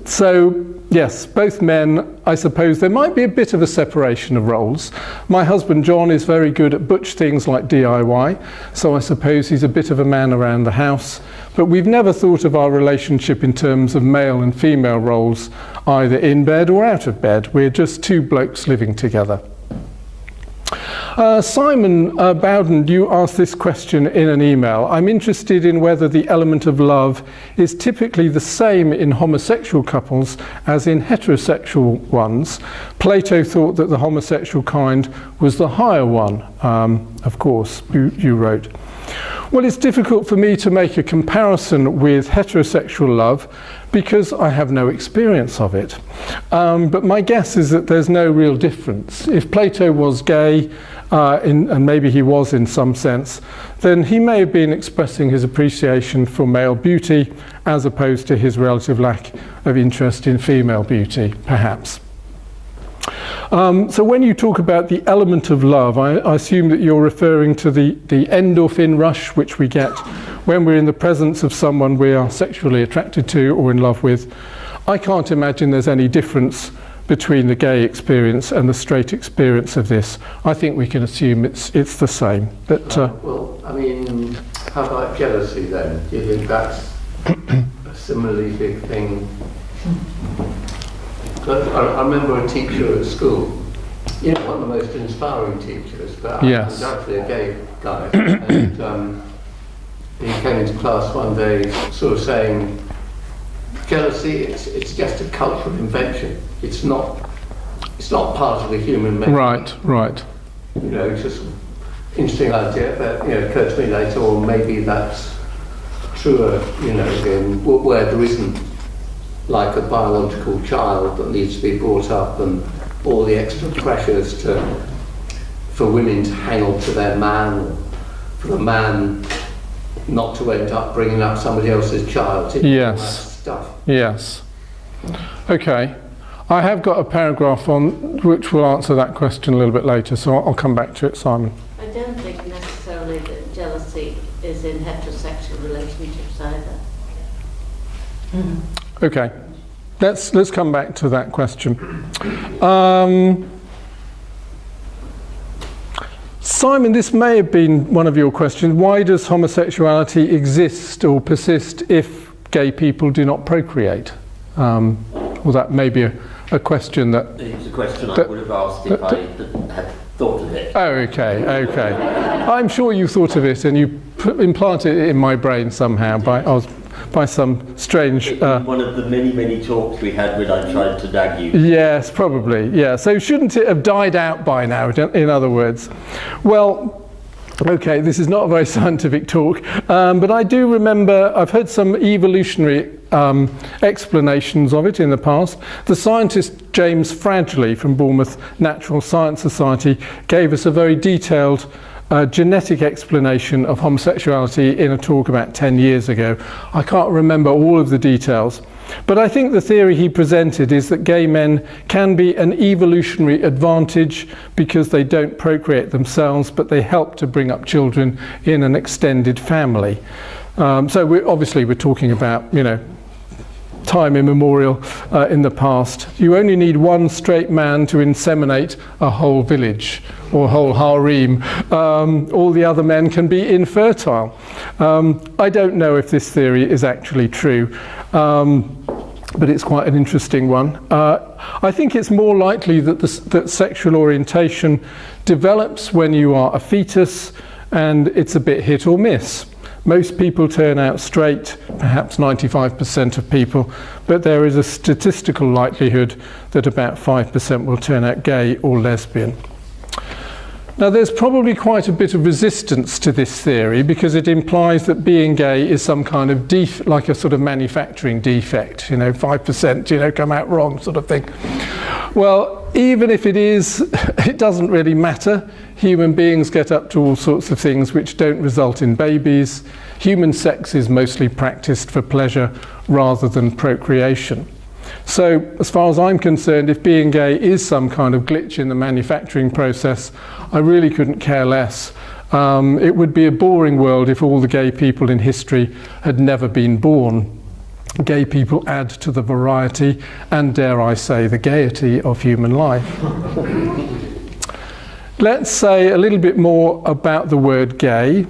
S2: So, yes, both men, I suppose there might be a bit of a separation of roles. My husband John is very good at butch things like DIY, so I suppose he's a bit of a man around the house. But we've never thought of our relationship in terms of male and female roles, either in bed or out of bed. We're just two blokes living together. Simon Bowden, you asked this question in an email. I'm interested in whether the element of love is typically the same in homosexual couples as in heterosexual ones. Plato thought that the homosexual kind was the higher one, of course, you wrote. Well, it's difficult for me to make a comparison with heterosexual love because I have no experience of it. But my guess is that there's no real difference. If Plato was gay, and maybe he was in some sense, then he may have been expressing his appreciation for male beauty as opposed to his relative lack of interest in female beauty, perhaps. So when you talk about the element of love, I assume that you're referring to the endorphin rush which we get when we're in the presence of someone we are sexually attracted to or in love with. I can't imagine there's any difference between the gay experience and the straight experience of this. I think we can assume it's the same. But,
S3: well, I mean, how about jealousy then? Do you think that's a similarly big thing? I remember a teacher at school, you know, one of the most inspiring teachers, but
S2: yes.
S3: Undoubtedly a gay guy. And he came into class one day sort of saying, jealousy, it's just a cultural invention. It's not part of the human makeup.
S2: Right.
S3: You know, it's just an interesting idea that, you know, occurred to me later, or maybe that's truer, you know, in where there isn't like a biological child that needs to be brought up and all the extra pressures for women to hang on to their man, or for the man not to end up bringing up somebody else's child.
S2: Yes.
S3: All that stuff.
S2: Yes. Okay. I have got a paragraph on which will answer that question a little bit later, so I'll come back to it, Simon.
S6: I don't think necessarily that jealousy is in heterosexual relationships either.
S2: Okay, let's come back to that question. Simon, this may have been one of your questions. Why does homosexuality exist or persist if gay people do not procreate? Well, that may be a question that...
S1: It's a question I would have asked if I had thought of it.
S2: Oh, okay. I'm sure you thought of it and you implanted it in my brain somehow by some strange...
S1: one of the many talks we had when I tried to nag you.
S2: Yes, probably, yeah. So shouldn't it have died out by now, in other words? Well, okay, this is not a very scientific talk, but I do remember, I've heard some evolutionary explanations of it in the past. The scientist James Fradgley from Bournemouth Natural Science Society gave us a very detailed genetic explanation of homosexuality in a talk about 10 years ago. I can't remember all of the details, but I think the theory he presented is that gay men can be an evolutionary advantage because they don't procreate themselves, but they help to bring up children in an extended family. So we're talking about, you know, time immemorial in the past. You only need one straight man to inseminate a whole village or whole harem. All the other men can be infertile. I don't know if this theory is actually true, but it's quite an interesting one. I think it's more likely that sexual orientation develops when you are a fetus, and it's a bit hit or miss. Most people turn out straight, perhaps 95% of people, but there is a statistical likelihood that about 5% will turn out gay or lesbian. Now, there's probably quite a bit of resistance to this theory because it implies that being gay is some kind of like a sort of manufacturing defect, you know, 5%, you know, come out wrong sort of thing. Well, even if it is, it doesn't really matter. Human beings get up to all sorts of things which don't result in babies. Human sex is mostly practiced for pleasure rather than procreation. So, as far as I'm concerned, if being gay is some kind of glitch in the manufacturing process, I really couldn't care less. It would be a boring world if all the gay people in history had never been born. Gay people add to the variety and, dare I say, the gaiety of human life. Let's say a little bit more about the word gay.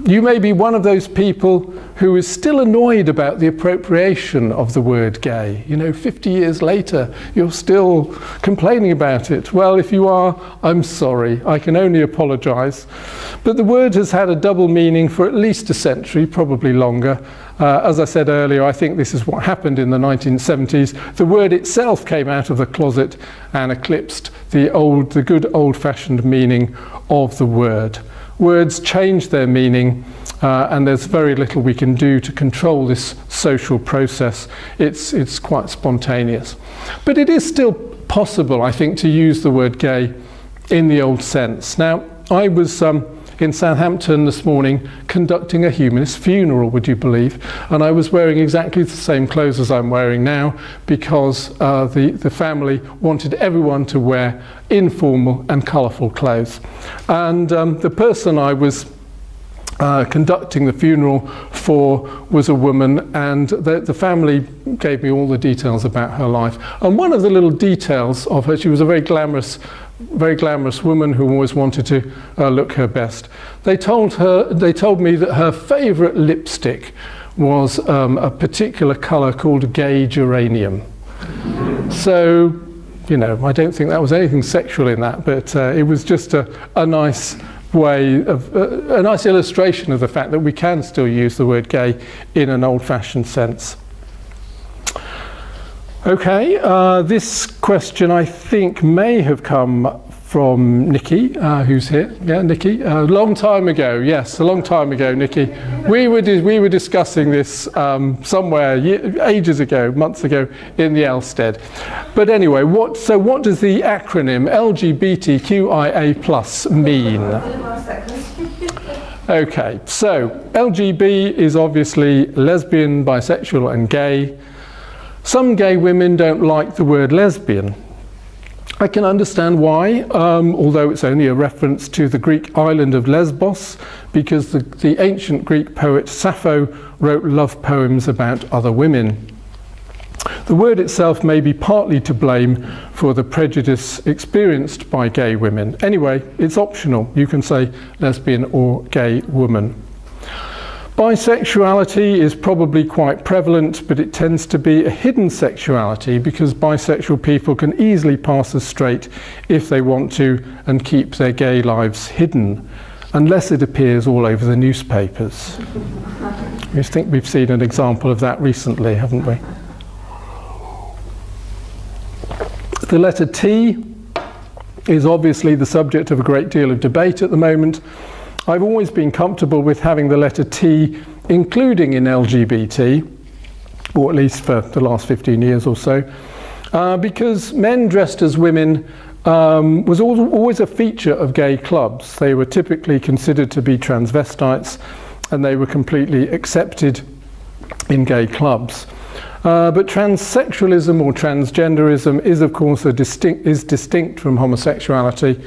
S2: You may be one of those people who is still annoyed about the appropriation of the word gay. You know, 50 years later, you're still complaining about it. Well, if you are, I'm sorry. I can only apologise. But the word has had a double meaning for at least a century, probably longer. As I said earlier, I think this is what happened in the 1970s. The word itself came out of the closet and eclipsed the good old-fashioned meaning of the word. words change their meaning, and there's very little we can do to control this social process. It's quite spontaneous. But it is still possible, I think, to use the word gay in the old sense. Now, I was in Southampton this morning conducting a humanist funeral, would you believe? And I was wearing exactly the same clothes as I'm wearing now, because the family wanted everyone to wear informal and colourful clothes. And the person I was conducting the funeral for was a woman, and the family gave me all the details about her life. And one of the little details of her, she was a very glamorous woman who always wanted to look her best. They told me that her favourite lipstick was a particular colour called gay geranium. So, you know, I don't think that was anything sexual in that, but it was just a nice way of a nice illustration of the fact that we can still use the word gay in an old-fashioned sense. Okay, this question I think may have come from Nikki, who's here. Yeah, Nikki. A long time ago, yes, a long time ago, Nikki. We were discussing this somewhere ages ago, months ago, in the Elstead. But anyway, what does the acronym LGBTQIA+ mean? Okay, so LGB is obviously lesbian, bisexual, and gay. Some gay women don't like the word lesbian. I can understand why, although it's only a reference to the Greek island of Lesbos, because the ancient Greek poet Sappho wrote love poems about other women. The word itself may be partly to blame for the prejudice experienced by gay women. Anyway, it's optional. You can say lesbian or gay woman. Bisexuality is probably quite prevalent, but it tends to be a hidden sexuality, because bisexual people can easily pass as straight if they want to and keep their gay lives hidden, unless it appears all over the newspapers. I think we've seen an example of that recently, haven't we? The letter T is obviously the subject of a great deal of debate at the moment. I've always been comfortable with having the letter T including in LGBT, or at least for the last 15 years or so, because men dressed as women was always a feature of gay clubs. They were typically considered to be transvestites, and they were completely accepted in gay clubs. But transsexualism or transgenderism is, of course, distinct from homosexuality.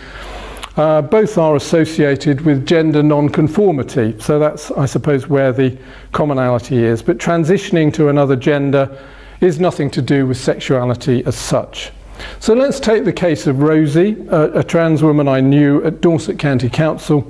S2: Both are associated with gender non-conformity, so that's, I suppose, where the commonality is. But transitioning to another gender is nothing to do with sexuality as such. So let's take the case of Rosie, a trans woman I knew at Dorset County Council.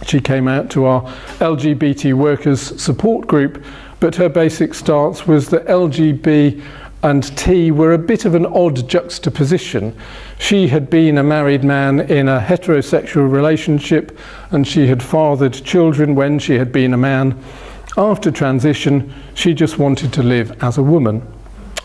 S2: She came out to our LGBT workers support group, but her basic stance was that LGB and T were a bit of an odd juxtaposition. She had been a married man in a heterosexual relationship, and she had fathered children when she had been a man. After transition, she just wanted to live as a woman.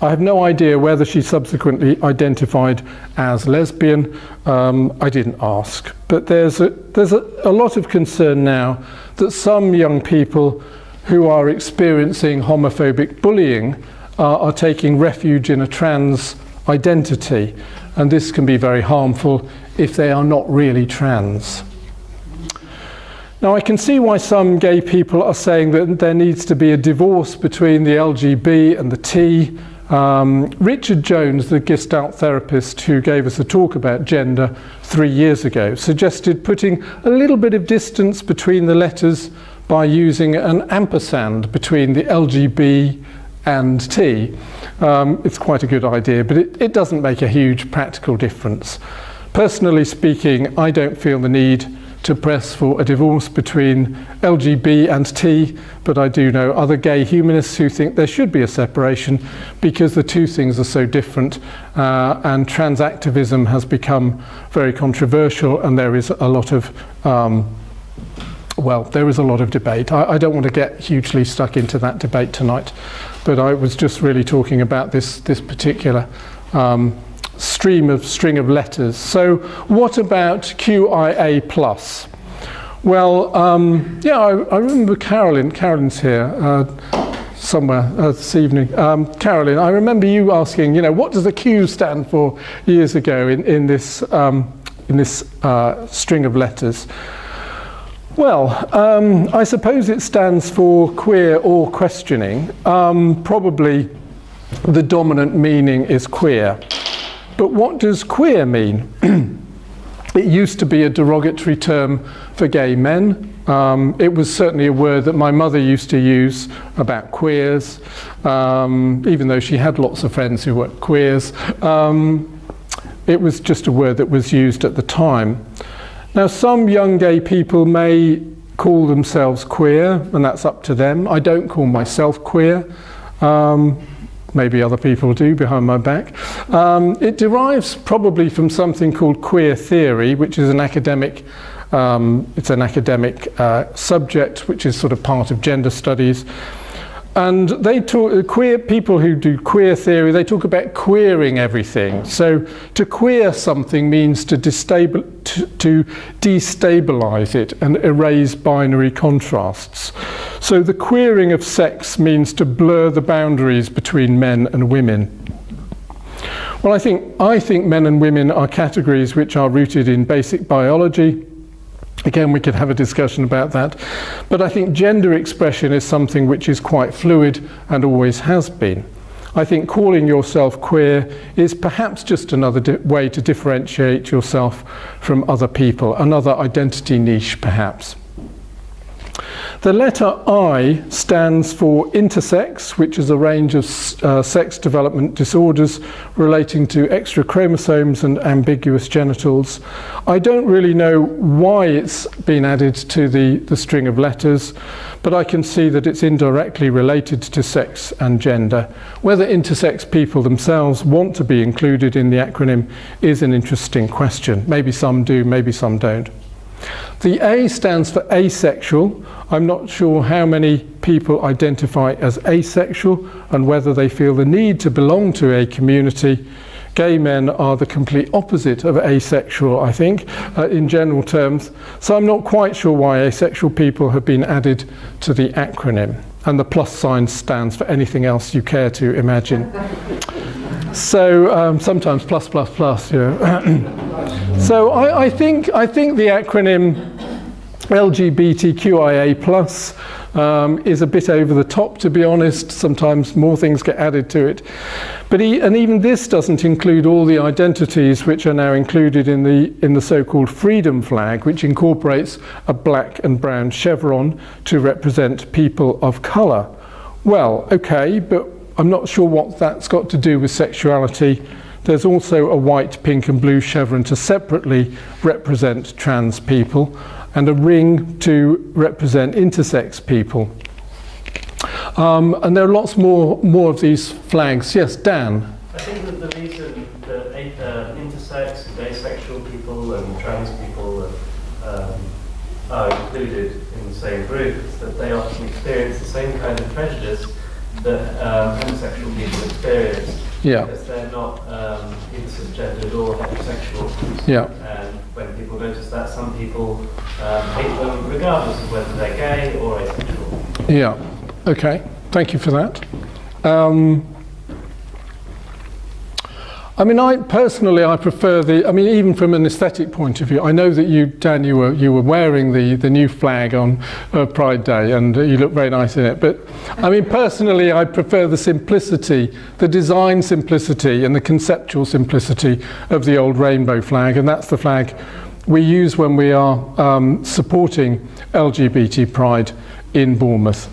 S2: I have no idea whether she subsequently identified as lesbian. I didn't ask. But there's a lot of concern now that some young people who are experiencing homophobic bullying are taking refuge in a trans identity, and this can be very harmful if they are not really trans. Now, I can see why some gay people are saying that there needs to be a divorce between the LGB and the T. Richard Jones, the Gestalt therapist who gave us a talk about gender 3 years ago, suggested putting a little bit of distance between the letters by using an ampersand between the LGB and T. It's quite a good idea, but it doesn't make a huge practical difference. Personally speaking, I don't feel the need to press for a divorce between LGB and T, but I do know other gay humanists who think there should be a separation because the two things are so different, and trans activism has become very controversial, and there is a lot of there is a lot of debate. I don't want to get hugely stuck into that debate tonight, but I was just really talking about this particular string of letters. So what about QIA+? Well, yeah, I remember Carolyn. Carolyn's here somewhere this evening. Carolyn, I remember you asking, you know, what does the Q stand for years ago in this string of letters? Well, I suppose it stands for queer or questioning. Probably the dominant meaning is queer. But what does queer mean? It used to be a derogatory term for gay men. It was certainly a word that my mother used to use about queers, even though she had lots of friends who were queers. It was just a word that was used at the time. Now, some young gay people may call themselves queer, and that's up to them. I don't call myself queer. Maybe other people do behind my back. It derives probably from something called queer theory, which is an academic, subject, which is sort of part of gender studies. And they talk, queer people who do queer theory, they talk about queering everything. So to queer something means to destabilize it and erase binary contrasts. So the queering of sex means to blur the boundaries between men and women. Well, I think men and women are categories which are rooted in basic biology. Again, we could have a discussion about that. But I think gender expression is something which is quite fluid and always has been. I think calling yourself queer is perhaps just another way to differentiate yourself from other people, another identity niche perhaps. The letter I stands for intersex, which is a range of sex development disorders relating to extra chromosomes and ambiguous genitals. I don't really know why it's been added to the string of letters, but I can see that it's indirectly related to sex and gender. Whether intersex people themselves want to be included in the acronym is an interesting question. Maybe some do, maybe some don't. The A stands for asexual. I'm not sure how many people identify as asexual and whether they feel the need to belong to a community. Gay men are the complete opposite of asexual, I think, in general terms. So I'm not quite sure why asexual people have been added to the acronym. And the plus sign stands for anything else you care to imagine. So sometimes plus, plus, plus, you know. So I think the acronym LGBTQIA+ is a bit over the top, to be honest. Sometimes more things get added to it. But even this doesn't include all the identities which are now included in the so-called freedom flag, which incorporates a black and brown chevron to represent people of colour. Well, okay, but I'm not sure what that's got to do with sexuality. There's also a white, pink and blue chevron to separately represent trans people, and a ring to represent intersex people. And there are lots more of these flags. Yes, Dan?
S7: I think that the reason that intersex and asexual people and trans people are included in the same group is that they often experience the same kind of prejudice that homosexual people experience.
S2: Yeah.
S7: Because they're not either cisgendered or heterosexual.
S2: Yeah.
S7: And when people notice that, some people hate them regardless of whether they're gay or asexual.
S2: Yeah. Okay. Thank you for that. I mean, I prefer even from an aesthetic point of view, I know that you, Dan, you were wearing the new flag on Pride Day, and you look very nice in it. But I mean, personally, I prefer the simplicity, the design simplicity and the conceptual simplicity of the old rainbow flag, and that's the flag we use when we are supporting LGBT Pride in Bournemouth.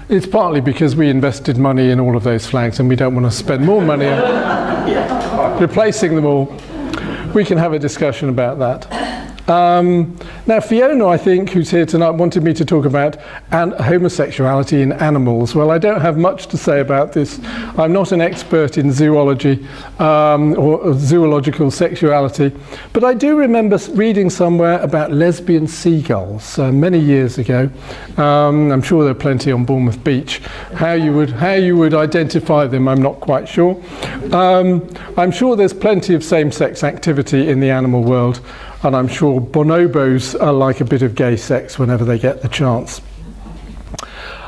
S2: It's partly because we invested money in all of those flags and we don't want to spend more money replacing them all. We can have a discussion about that. Now Fiona, I think, who's here tonight, wanted me to talk about homosexuality in animals. Well, I don't have much to say about this. I'm not an expert in zoology or zoological sexuality, but I do remember reading somewhere about lesbian seagulls many years ago. I'm sure there are plenty on Bournemouth Beach. How you would identify them, I'm not quite sure. I'm sure there's plenty of same-sex activity in the animal world. and I'm sure bonobos like a bit of gay sex whenever they get the chance.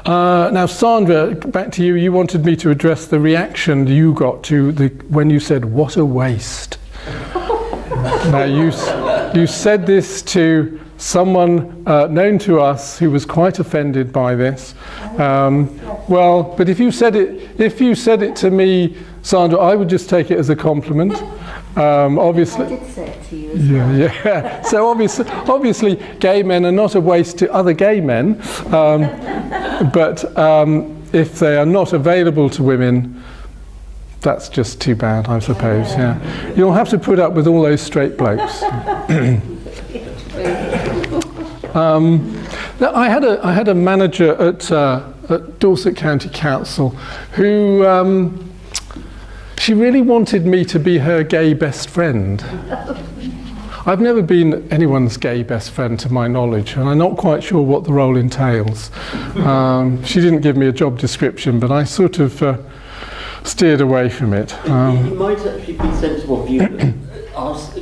S2: Now, Sandra, back to you. You wanted me to address the reaction you got to when you said, "What a waste." Now, you said this to someone known to us who was quite offended by this. Well, but if you said it to me, Sandra, I would just take it as a compliment. Obviously,
S6: I did say it to you as well.
S2: yeah. So obviously, gay men are not a waste to other gay men, but if they are not available to women, that's just too bad, I suppose. Yeah, you'll have to put up with all those straight blokes. I had a manager at Dorset County Council who she really wanted me to be her gay best friend. I've never been anyone's gay best friend to my knowledge, and I'm not quite sure what the role entails. She didn't give me a job description, but I sort of steered away from it.
S1: It might actually be sensible for you to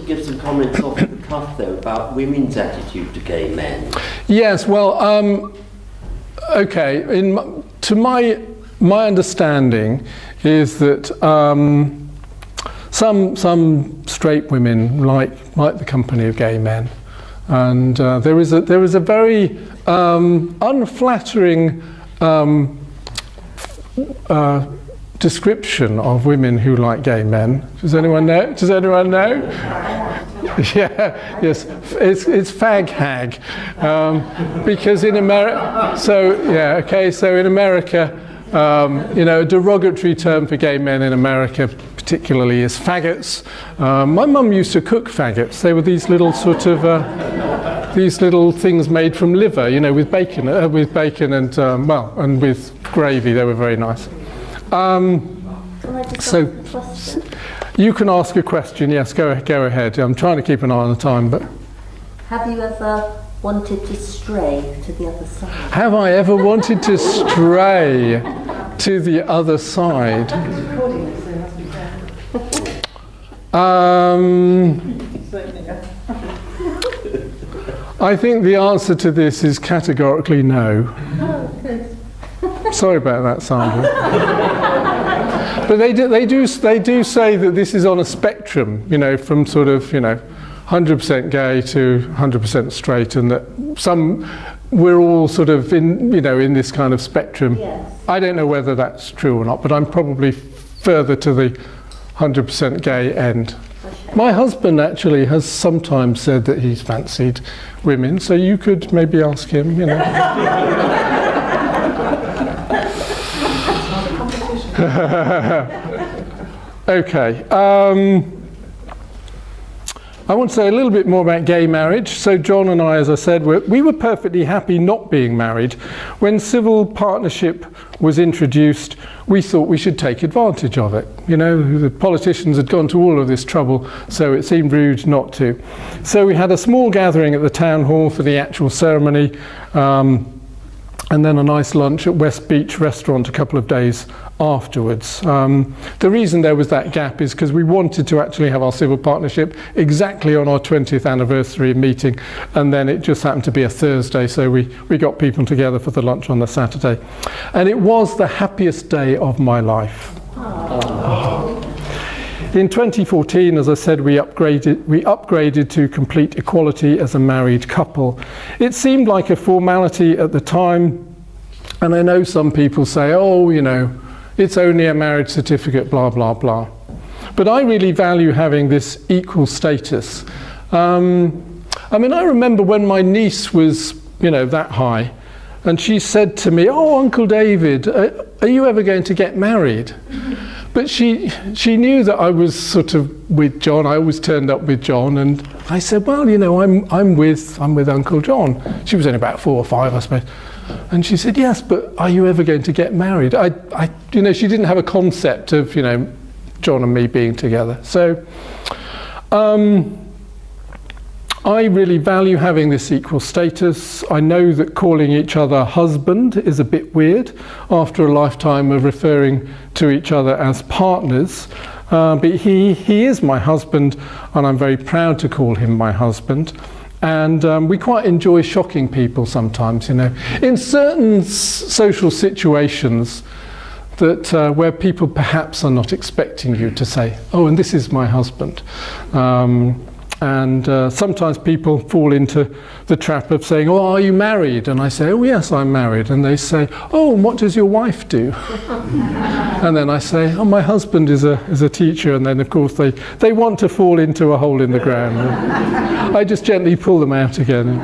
S1: give some comments off the cuff, though, about women's attitude to gay men.
S2: Yes, well, okay. To my understanding is that some straight women like the company of gay men, and there is a very unflattering description of women who like gay men. Does anyone know? Does anyone know? Yeah, yes, it's fag hag, because in America. So yeah, okay. So in America, you know, a derogatory term for gay men in America, particularly, is faggots. My mum used to cook faggots. They were these little sort of these little things made from liver, you know, with bacon and well, and with gravy. They were very nice. So you can ask a question. Yes, go ahead. I'm trying to keep an eye on the time, but
S6: Have you ever wanted to stray to the other side?
S2: Have I ever wanted to stray to the other side? I think the answer to this is categorically no. Sorry about that, Sandra. But they do say that this is on a spectrum, you know, from sort of, you know, 100% gay to 100% straight, and that we're all sort of in, you know, in this kind of spectrum.
S6: Yes.
S2: I don't know whether that's true or not, but I'm probably further to the 100% gay end. My husband actually has sometimes said that he's fancied women, so you could maybe ask him, you know. Okay. I want to say a little bit more about gay marriage. So John and I, as I said, we were perfectly happy not being married. When civil partnership was introduced, we thought we should take advantage of it. You know, the politicians had gone to all of this trouble, so it seemed rude not to. So we had a small gathering at the town hall for the actual ceremony, and then a nice lunch at West Beach restaurant a couple of days afterwards. The reason there was that gap is because we wanted to actually have our civil partnership exactly on our 20th anniversary meeting, and then it just happened to be a Thursday, so we got people together for the lunch on the Saturday. And it was the happiest day of my life. Oh. In 2014, as I said, we upgraded to complete equality as a married couple. It seemed like a formality at the time, and I know some people say, oh, you know, it's only a marriage certificate, blah, blah, blah. But I really value having this equal status. I mean, I remember when my niece was, you know, that high, and she said to me, oh, Uncle David, are you ever going to get married? But she knew that I was sort of with John. I always turned up with John, and I said, well, you know, I'm with Uncle John. She was only about 4 or 5, I suppose. And she said, yes, but are you ever going to get married? You know, she didn't have a concept of, you know, John and me being together. So I really value having this equal status. I know that calling each other husband is a bit weird after a lifetime of referring to each other as partners. But he is my husband, and I'm very proud to call him my husband. And we quite enjoy shocking people sometimes, you know, in certain social situations that where people perhaps are not expecting you to say, "Oh, and this is my husband." Sometimes people fall into the trap of saying, "Oh, are you married?" And I say, "Oh, yes, I'm married." And they say, "Oh, and what does your wife do?" And then I say, "Oh, my husband is a teacher." And then, of course, they want to fall into a hole in the ground. I just gently pull them out again.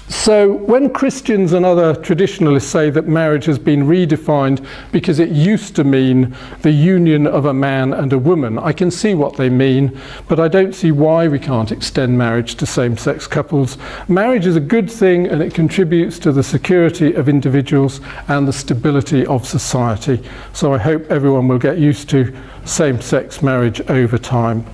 S2: So when Christians and other traditionalists say that marriage has been redefined because it used to mean the union of a man and a woman, I can see what they mean, but I don't see why we can't extend marriage to same-sex couples. Marriage is a good thing, and it contributes to the security of individuals and the stability of society. So I hope everyone will get used to same-sex marriage over time.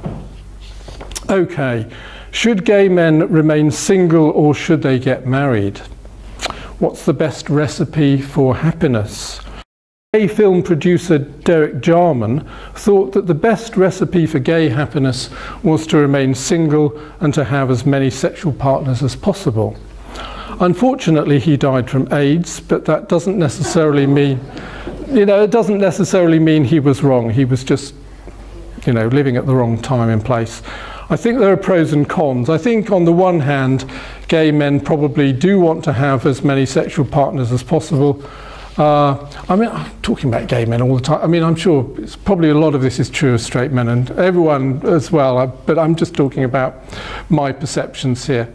S2: Okay. Should gay men remain single, or should they get married? What's the best recipe for happiness? Gay film producer Derek Jarman thought that the best recipe for gay happiness was to remain single and to have as many sexual partners as possible. Unfortunately, he died from AIDS, but that doesn't necessarily mean, it doesn't necessarily mean he was wrong. He was just, living at the wrong time and place. I think there are pros and cons. I think on the one hand, gay men probably do want to have as many sexual partners as possible. I'm talking about gay men all the time. I'm sure it's probably a lot of this is true of straight men and everyone as well, but I'm just talking about my perceptions here.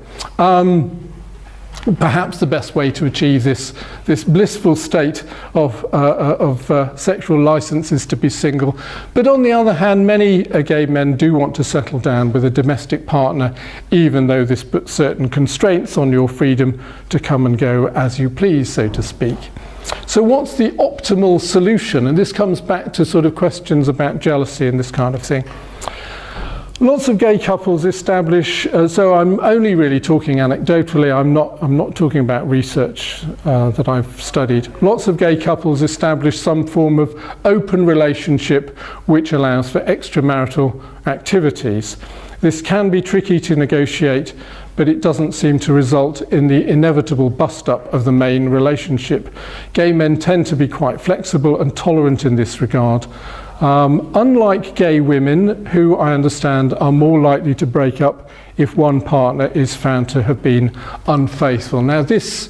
S2: Perhaps the best way to achieve this blissful state of sexual license is to be single. But on the other hand, many gay men do want to settle down with a domestic partner, even though this puts certain constraints on your freedom to come and go as you please, so to speak. So what's the optimal solution? And this comes back to sort of questions about jealousy and this kind of thing. Lots of gay couples establish, so I'm only really talking anecdotally, I'm not talking about research that I've studied. Lots of gay couples establish some form of open relationship which allows for extramarital activities. This can be tricky to negotiate, but it doesn't seem to result in the inevitable bust-up of the main relationship. Gay men tend to be quite flexible and tolerant in this regard. Unlike gay women, who I understand are more likely to break up if one partner is found to have been unfaithful. Now this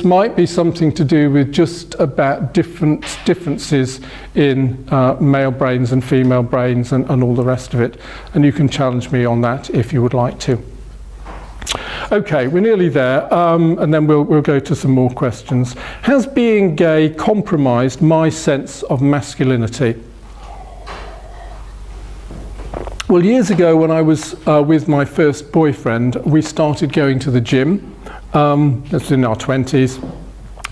S2: might be something to do with just about differences in male brains and female brains and all the rest of it, and you can challenge me on that if you would like to. Okay, we're nearly there, and then we'll go to some more questions. Has being gay compromised my sense of masculinity? Well, years ago when I was with my first boyfriend, we started going to the gym. That's in our 20s.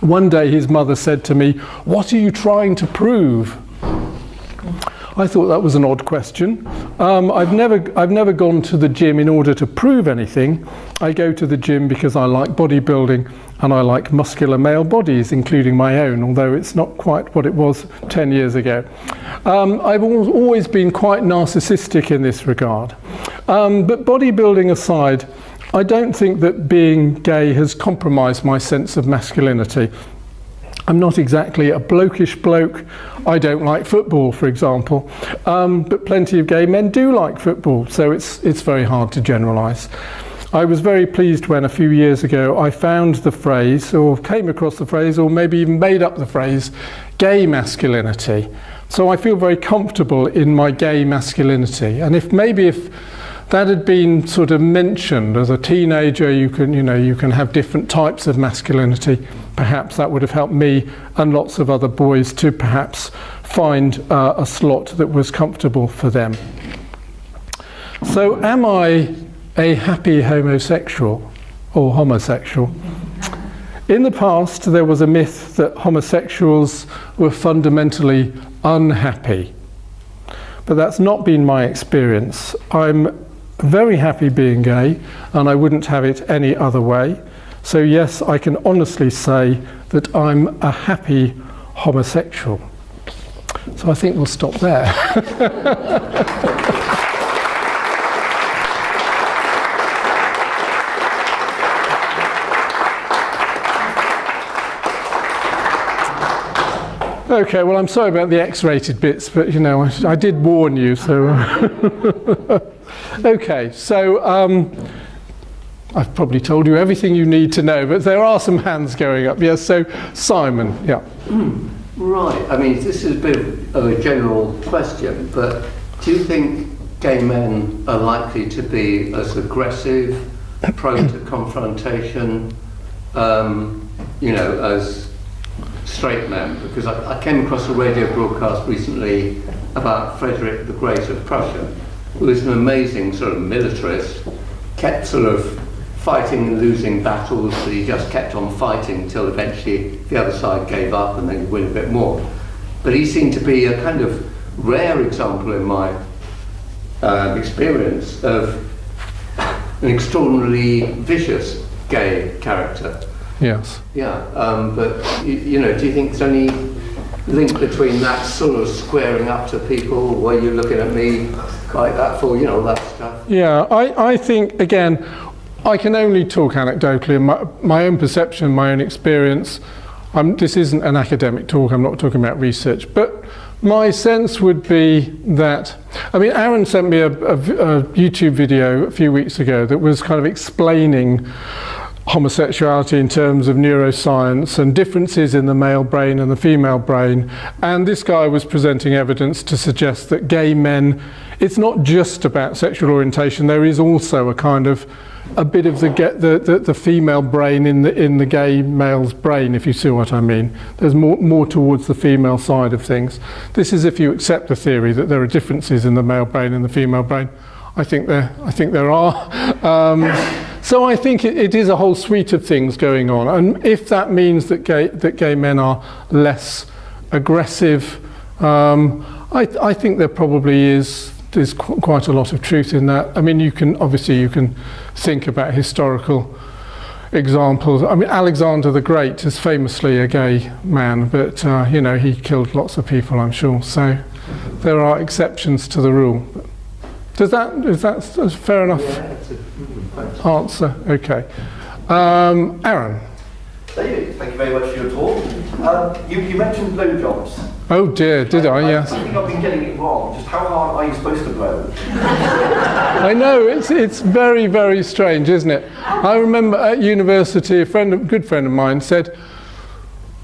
S2: One day his mother said to me, "What are you trying to prove?" I thought that was an odd question. I've never gone to the gym in order to prove anything. I go to the gym because I like bodybuilding and I like muscular male bodies, including my own, although it's not quite what it was 10 years ago. I've always been quite narcissistic in this regard. But bodybuilding aside, I don't think that being gay has compromised my sense of masculinity. I'm not exactly a blokish bloke. I don't like football, for example, but plenty of gay men do like football, so it's very hard to generalise. I was very pleased when a few years ago I found the phrase, or came across the phrase, or maybe even made up the phrase, gay masculinity. So I feel very comfortable in my gay masculinity, and if that had been sort of mentioned as a teenager, you can have different types of masculinity. Perhaps that would have helped me and lots of other boys to perhaps find a slot that was comfortable for them. So am I a happy homosexual or homosexual? In the past, there was a myth that homosexuals were fundamentally unhappy, but that's not been my experience. I'm very happy being gay, and I wouldn't have it any other way. So yes, I can honestly say that I'm a happy homosexual. So I think we'll stop there. Okay, well, I'm sorry about the X-rated bits, but you know, I did warn you, so. Okay, so I've probably told you everything you need to know, but there are some hands going up. Yes, so Simon, yeah.
S3: Right, I mean, this is a bit of a general question, but do you think gay men are likely to be as aggressive, prone to confrontation, you know, as straight men? Because I came across a radio broadcast recently about Frederick the Great of Prussia, who was an amazing sort of militarist, kept sort of fighting and losing battles, but he just kept on fighting until eventually the other side gave up and then he'd win a bit more. But he seemed to be a kind of rare example in my experience of an extraordinarily vicious gay character.
S2: Yes.
S3: Yeah, but you know, do you think there's any link between that sort of squaring up to people, why you're looking at me like that for, you know, that stuff?
S2: Yeah, I think, again, I can only talk anecdotally, and my own perception, my own experience. This isn't an academic talk, I'm not talking about research, but my sense would be that, I mean, Aaron sent me a YouTube video a few weeks ago that was kind of explaining homosexuality in terms of neuroscience and differences in the male brain and the female brain, and this guy was presenting evidence to suggest that gay men, it's not just about sexual orientation, there is also a kind of a bit of the female brain in the gay male's brain, if you see what I mean. There's more towards the female side of things. This is if you accept the theory that there are differences in the male brain and the female brain. I think there are. So I think it is a whole suite of things going on, and if that means that gay men are less aggressive, I think there probably is. There's quite a lot of truth in that. I mean, you can think about historical examples. I mean, Alexander the Great is famously a gay man, but you know, he killed lots of people, I'm sure. So there are exceptions to the rule. Is that a fair enough answer? Okay. Aaron.
S8: David, thank you very much for your talk. You mentioned blowjobs.
S2: Oh dear, did I? Yes.
S8: I think I've been getting it wrong. Just how hard are you supposed to blow?
S2: I know, it's very, very strange, isn't it? I remember at university, a good friend of mine said,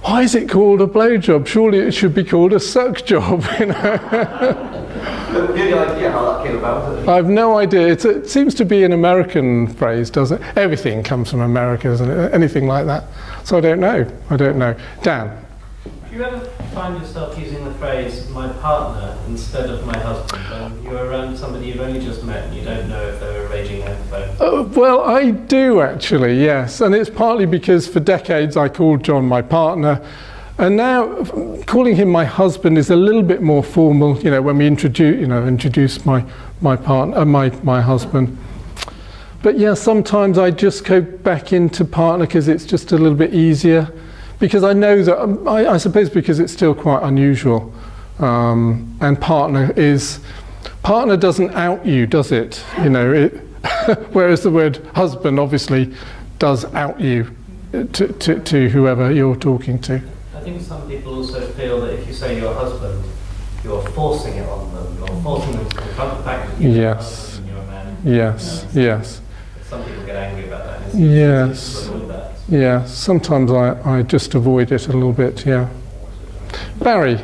S2: "Why is it called a blowjob? Surely it should be called a suck job." You know?
S8: Do you have any idea how that came about?
S2: I've no idea. It seems to be an American phrase, doesn't it? Everything comes from America, doesn't it? Anything like that. So I don't know. Dan?
S7: Do you ever find yourself using the phrase "my partner" instead of "my husband" when you're around somebody you've only just met and you don't know if they're a raging homophobe?
S2: Well, I do actually, yes. And it's partly because for decades I called John my partner. And now calling him my husband is a little bit more formal, you know, when we introduce my partner, my husband. But yeah, sometimes I just go back into partner because it's just a little bit easier. Because I know that, I suppose because it's still quite unusual. And partner doesn't out you, does it? You know, whereas the word husband obviously does out you to whoever you're talking to.
S7: I think some people also feel that if you say your husband, you're forcing it on them. You're forcing them to confront the fact that you're a husband and you're a man.
S2: Yes, yes.
S7: Some people get angry about that.
S2: Yes.
S7: That.
S2: Yeah, sometimes I just avoid it a little bit, yeah. Barry?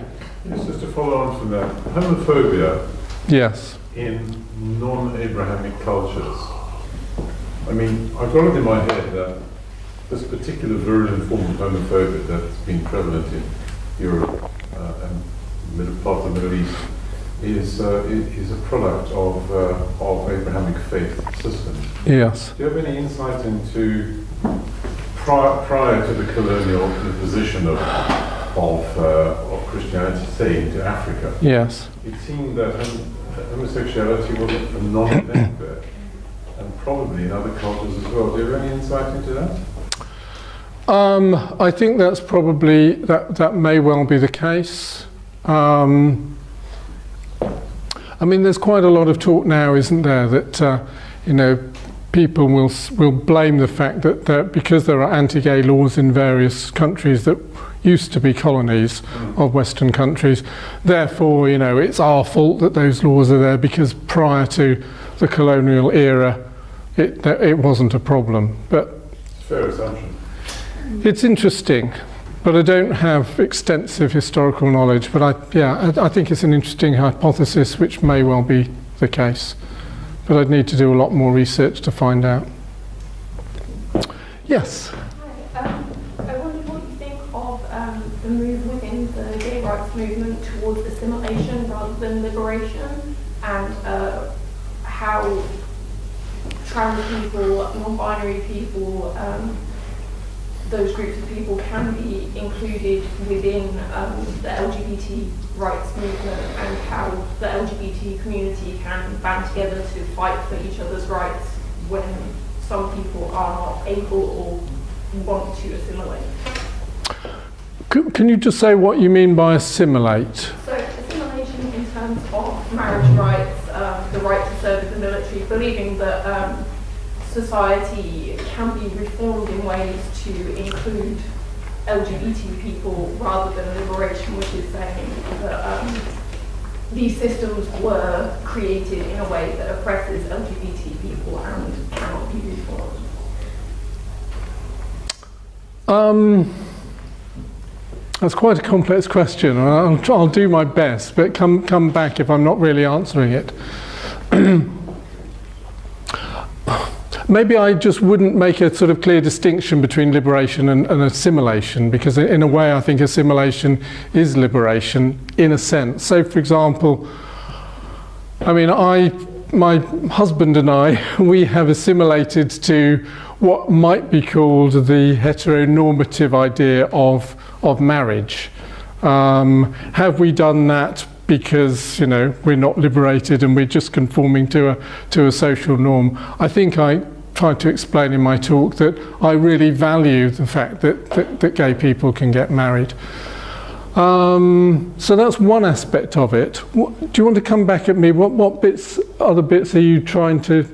S4: Yes, just to follow on from that, homophobia
S2: Yes.
S4: in non-Abrahamic cultures. I mean, I've got it in my head that this particular virulent form of homophobia that's been prevalent in Europe and part of the Middle East is a product of Abrahamic faith systems.
S2: Yes.
S4: Do you have any insight into prior to the colonial imposition of Christianity, say, into Africa?
S2: Yes.
S4: It seemed that homosexuality was a non-event there, and probably in other cultures as well. Do you have any insight into that?
S2: I think that's probably, that may well be the case. I mean, there's quite a lot of talk now, isn't there, that you know, people will blame the fact that because there are anti-gay laws in various countries that used to be colonies of Western countries, therefore, you know, it's our fault that those laws are there because prior to the colonial era, it wasn't a problem. But
S4: fair assumption.
S2: It's interesting, but I don't have extensive historical knowledge. But I think it's an interesting hypothesis, which may well be the case. But I'd need to do a lot more research to find out. Yes.
S9: Hi. I wondered what you think of the move within the gay rights movement towards assimilation rather than liberation, and how trans people, non-binary people, those groups of people can be included within the LGBT rights movement, and how the LGBT community can band together to fight for each other's rights when some people are not able or want to assimilate.
S2: Can you just say what you mean by assimilate?
S9: So assimilation in terms of marriage rights, the right to serve in the military, believing that society can be reformed in ways to include LGBT people rather than liberation, which is saying that these systems were created in a way that oppresses LGBT people and cannot be reformed.
S2: That's quite a complex question. I'll do my best, but come back if I'm not really answering it. Maybe I just wouldn't make a sort of clear distinction between liberation and assimilation, because in a way I think assimilation is liberation in a sense. So for example, I mean, my husband and I, we have assimilated to what might be called the heteronormative idea of marriage. Have we done that because, you know, we're not liberated and we're just conforming to a social norm? I think I tried to explain in my talk that I really value the fact that gay people can get married. So that's one aspect of it. Do you want to come back at me? What other bits are you trying to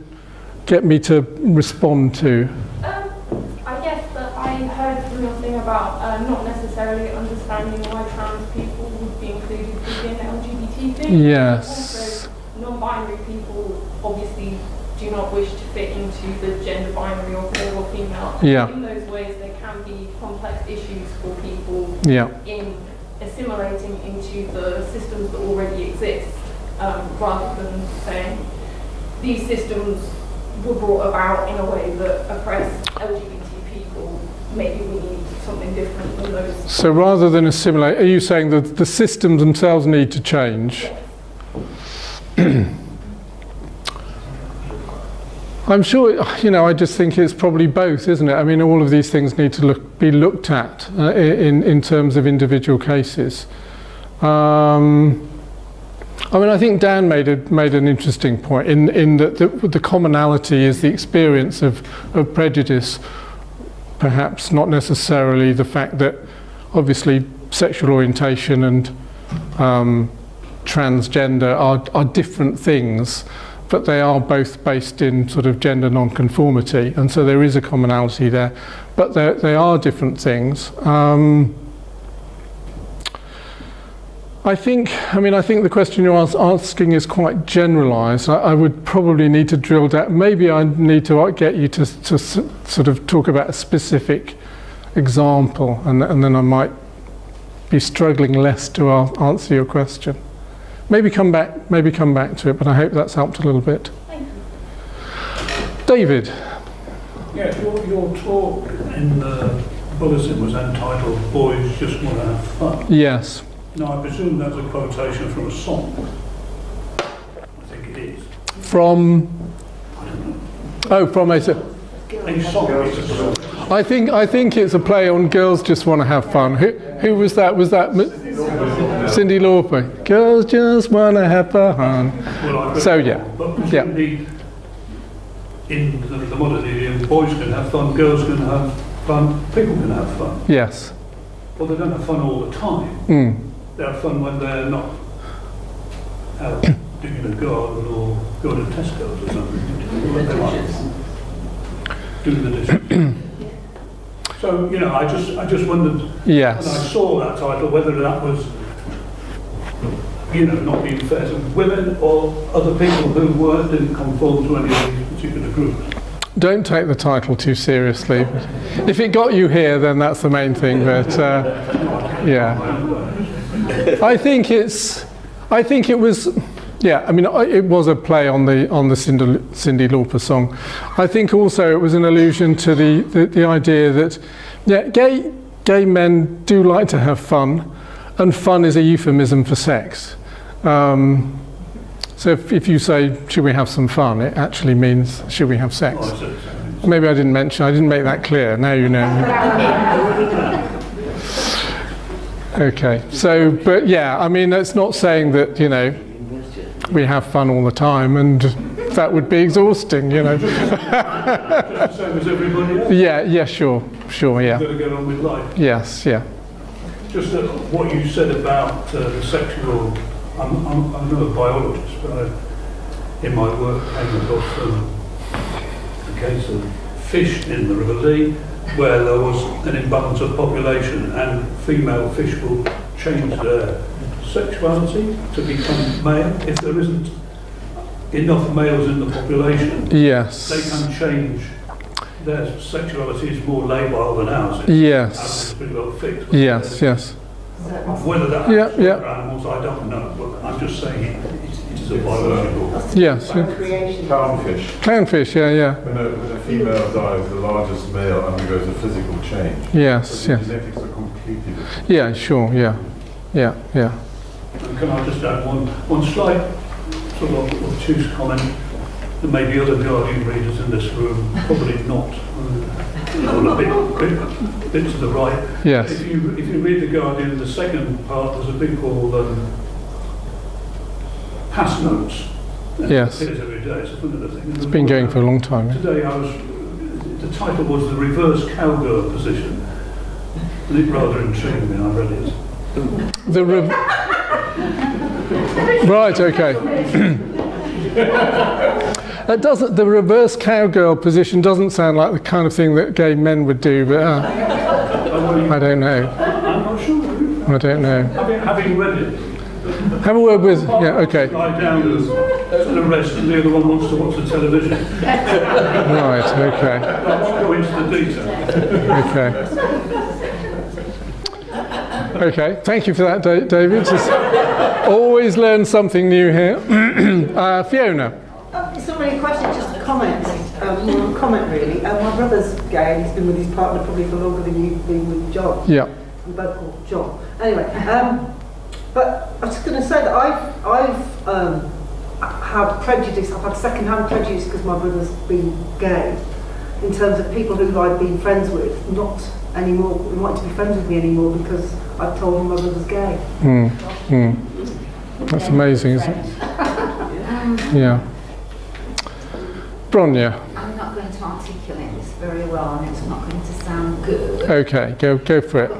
S2: get me to respond to?
S9: I guess that I heard from your thing about not necessarily understanding why trans people would be included within LGBT things.
S2: Yes.
S9: Also, non-binary people obviously do not wish to fit into the gender binary of male or female.
S2: Yeah.
S9: In those ways, there can be complex issues for people in assimilating into the systems that already exist, rather than saying these systems were brought about in a way that oppress LGBT people. Maybe we need something different than those. So
S2: rather than assimilate, are you saying that the systems themselves need to change? Yes. I'm sure, you know, I just think it's probably both, isn't it? I mean, all of these things need to be looked at in terms of individual cases. I mean, I think Dan made an interesting point in that the commonality is the experience of prejudice, perhaps not necessarily the fact that obviously sexual orientation and transgender are different things, but they are both based in sort of gender non-conformity, and so there is a commonality there, but they are different things. I think the question you're asking is quite generalised. I would probably need to drill down. Maybe I need to get you to sort of talk about a specific example, and then I might be struggling less to answer your question. Maybe come back to it, but I hope that's helped a little bit.
S9: Thank you.
S2: David.
S10: Yeah, your talk in the bulletin was entitled "Boys Just Want to Have Fun."
S2: Yes.
S10: Now, I presume that's a quotation from a song. I think it is.
S2: From?
S10: I don't know.
S2: Oh, from a
S10: song.
S2: I think it's a play on "Girls Just Want to Have Fun." Who was that? Was that Cyndi Lauper? Girls just want to have fun.
S10: Well,
S2: so yeah,
S10: but presumably in the modern idiom, boys can have fun, girls can have fun, people can have fun.
S2: Yes.
S10: Well, they don't have fun all the time.
S2: Mm.
S10: they have fun when they're not out digging a garden or going to Tesco's or something. What they like. Doing the dishes. So, you know, I just wondered,
S2: yes,
S10: when I saw that title, whether that was, you know, not being fair to women or other people who didn't conform to any of these particular groups.
S2: Don't take the title too seriously. If it got you here, then that's the main thing. But yeah, I think it was. Yeah, I mean, it was a play on the Cyndi Lauper song. I think also it was an allusion to the idea that, yeah, gay men do like to have fun, and fun is a euphemism for sex. So if you say, should we have some fun, it actually means, should we have sex? Maybe I didn't make that clear. Now you know. Okay, so, but yeah, I mean, it's not saying that, you know, we have fun all the time, and that would be exhausting, you know.
S10: Same as everybody else.
S2: Yeah, sure, yeah.
S10: You've got to get on with life.
S2: Yes, yeah.
S10: Just what you said about the sexual, I'm not a biologist, but in my work I came across a case of fish in the River Lee where there was an imbalance of population, and female fish will change their sexuality to become male. If there isn't enough males in the population,
S2: yes,
S10: they can change. Their sexuality is more labile than ours.
S2: Yes.
S10: Pretty well fixed.
S2: Yes.
S10: Whether that happens
S2: yeah.
S10: for animals, I don't know, but I'm just saying it is a biological.
S2: Yes.
S4: Clownfish.
S2: Clownfish, yeah.
S4: When a female dies, the largest male undergoes a physical change.
S2: Yes,
S4: but the genetics are completely different.
S2: Yeah, sure, yeah.
S10: And can I just add one slight sort of obtuse comment? There may be other Guardian readers in this room, probably not. A bit to the right.
S2: Yes.
S10: If you read the Guardian, the second part, there's a big called Pass Notes.
S2: Yes.
S10: It appears every day. It's a familiar thing.
S2: It's been going for a long time. Yeah.
S10: Today the title was The Reverse Cowgirl Position. And it rather intrigued me, I read it. Right, okay. The reverse cowgirl position doesn't sound like the kind of thing that gay men would do, but I don't know. I'm not sure.
S2: I don't know.
S10: Having read it.
S2: Have a word with, yeah, okay.
S10: Lie down and arrest, and the other one wants to watch the television.
S2: Right, okay.
S10: Let's go into the detail.
S2: Okay, thank you for that, David. Just always learn something new here. Fiona.
S11: It's not really a question, just a comment. More a comment, really. My brother's gay, and he's been with his partner probably for longer than you've been with John.
S2: Yeah.
S11: We both call John. Anyway, but I was going to say that I've had prejudice. I've had second-hand prejudice because my brother's been gay. In terms of people who I've been friends with, not anymore, want to be friends with me anymore because I've told him my brother's gay.
S2: That's amazing, isn't it? Yeah. Bronya.
S12: I'm not going to articulate this very well, and it's not going to sound good.
S2: Okay, go for it.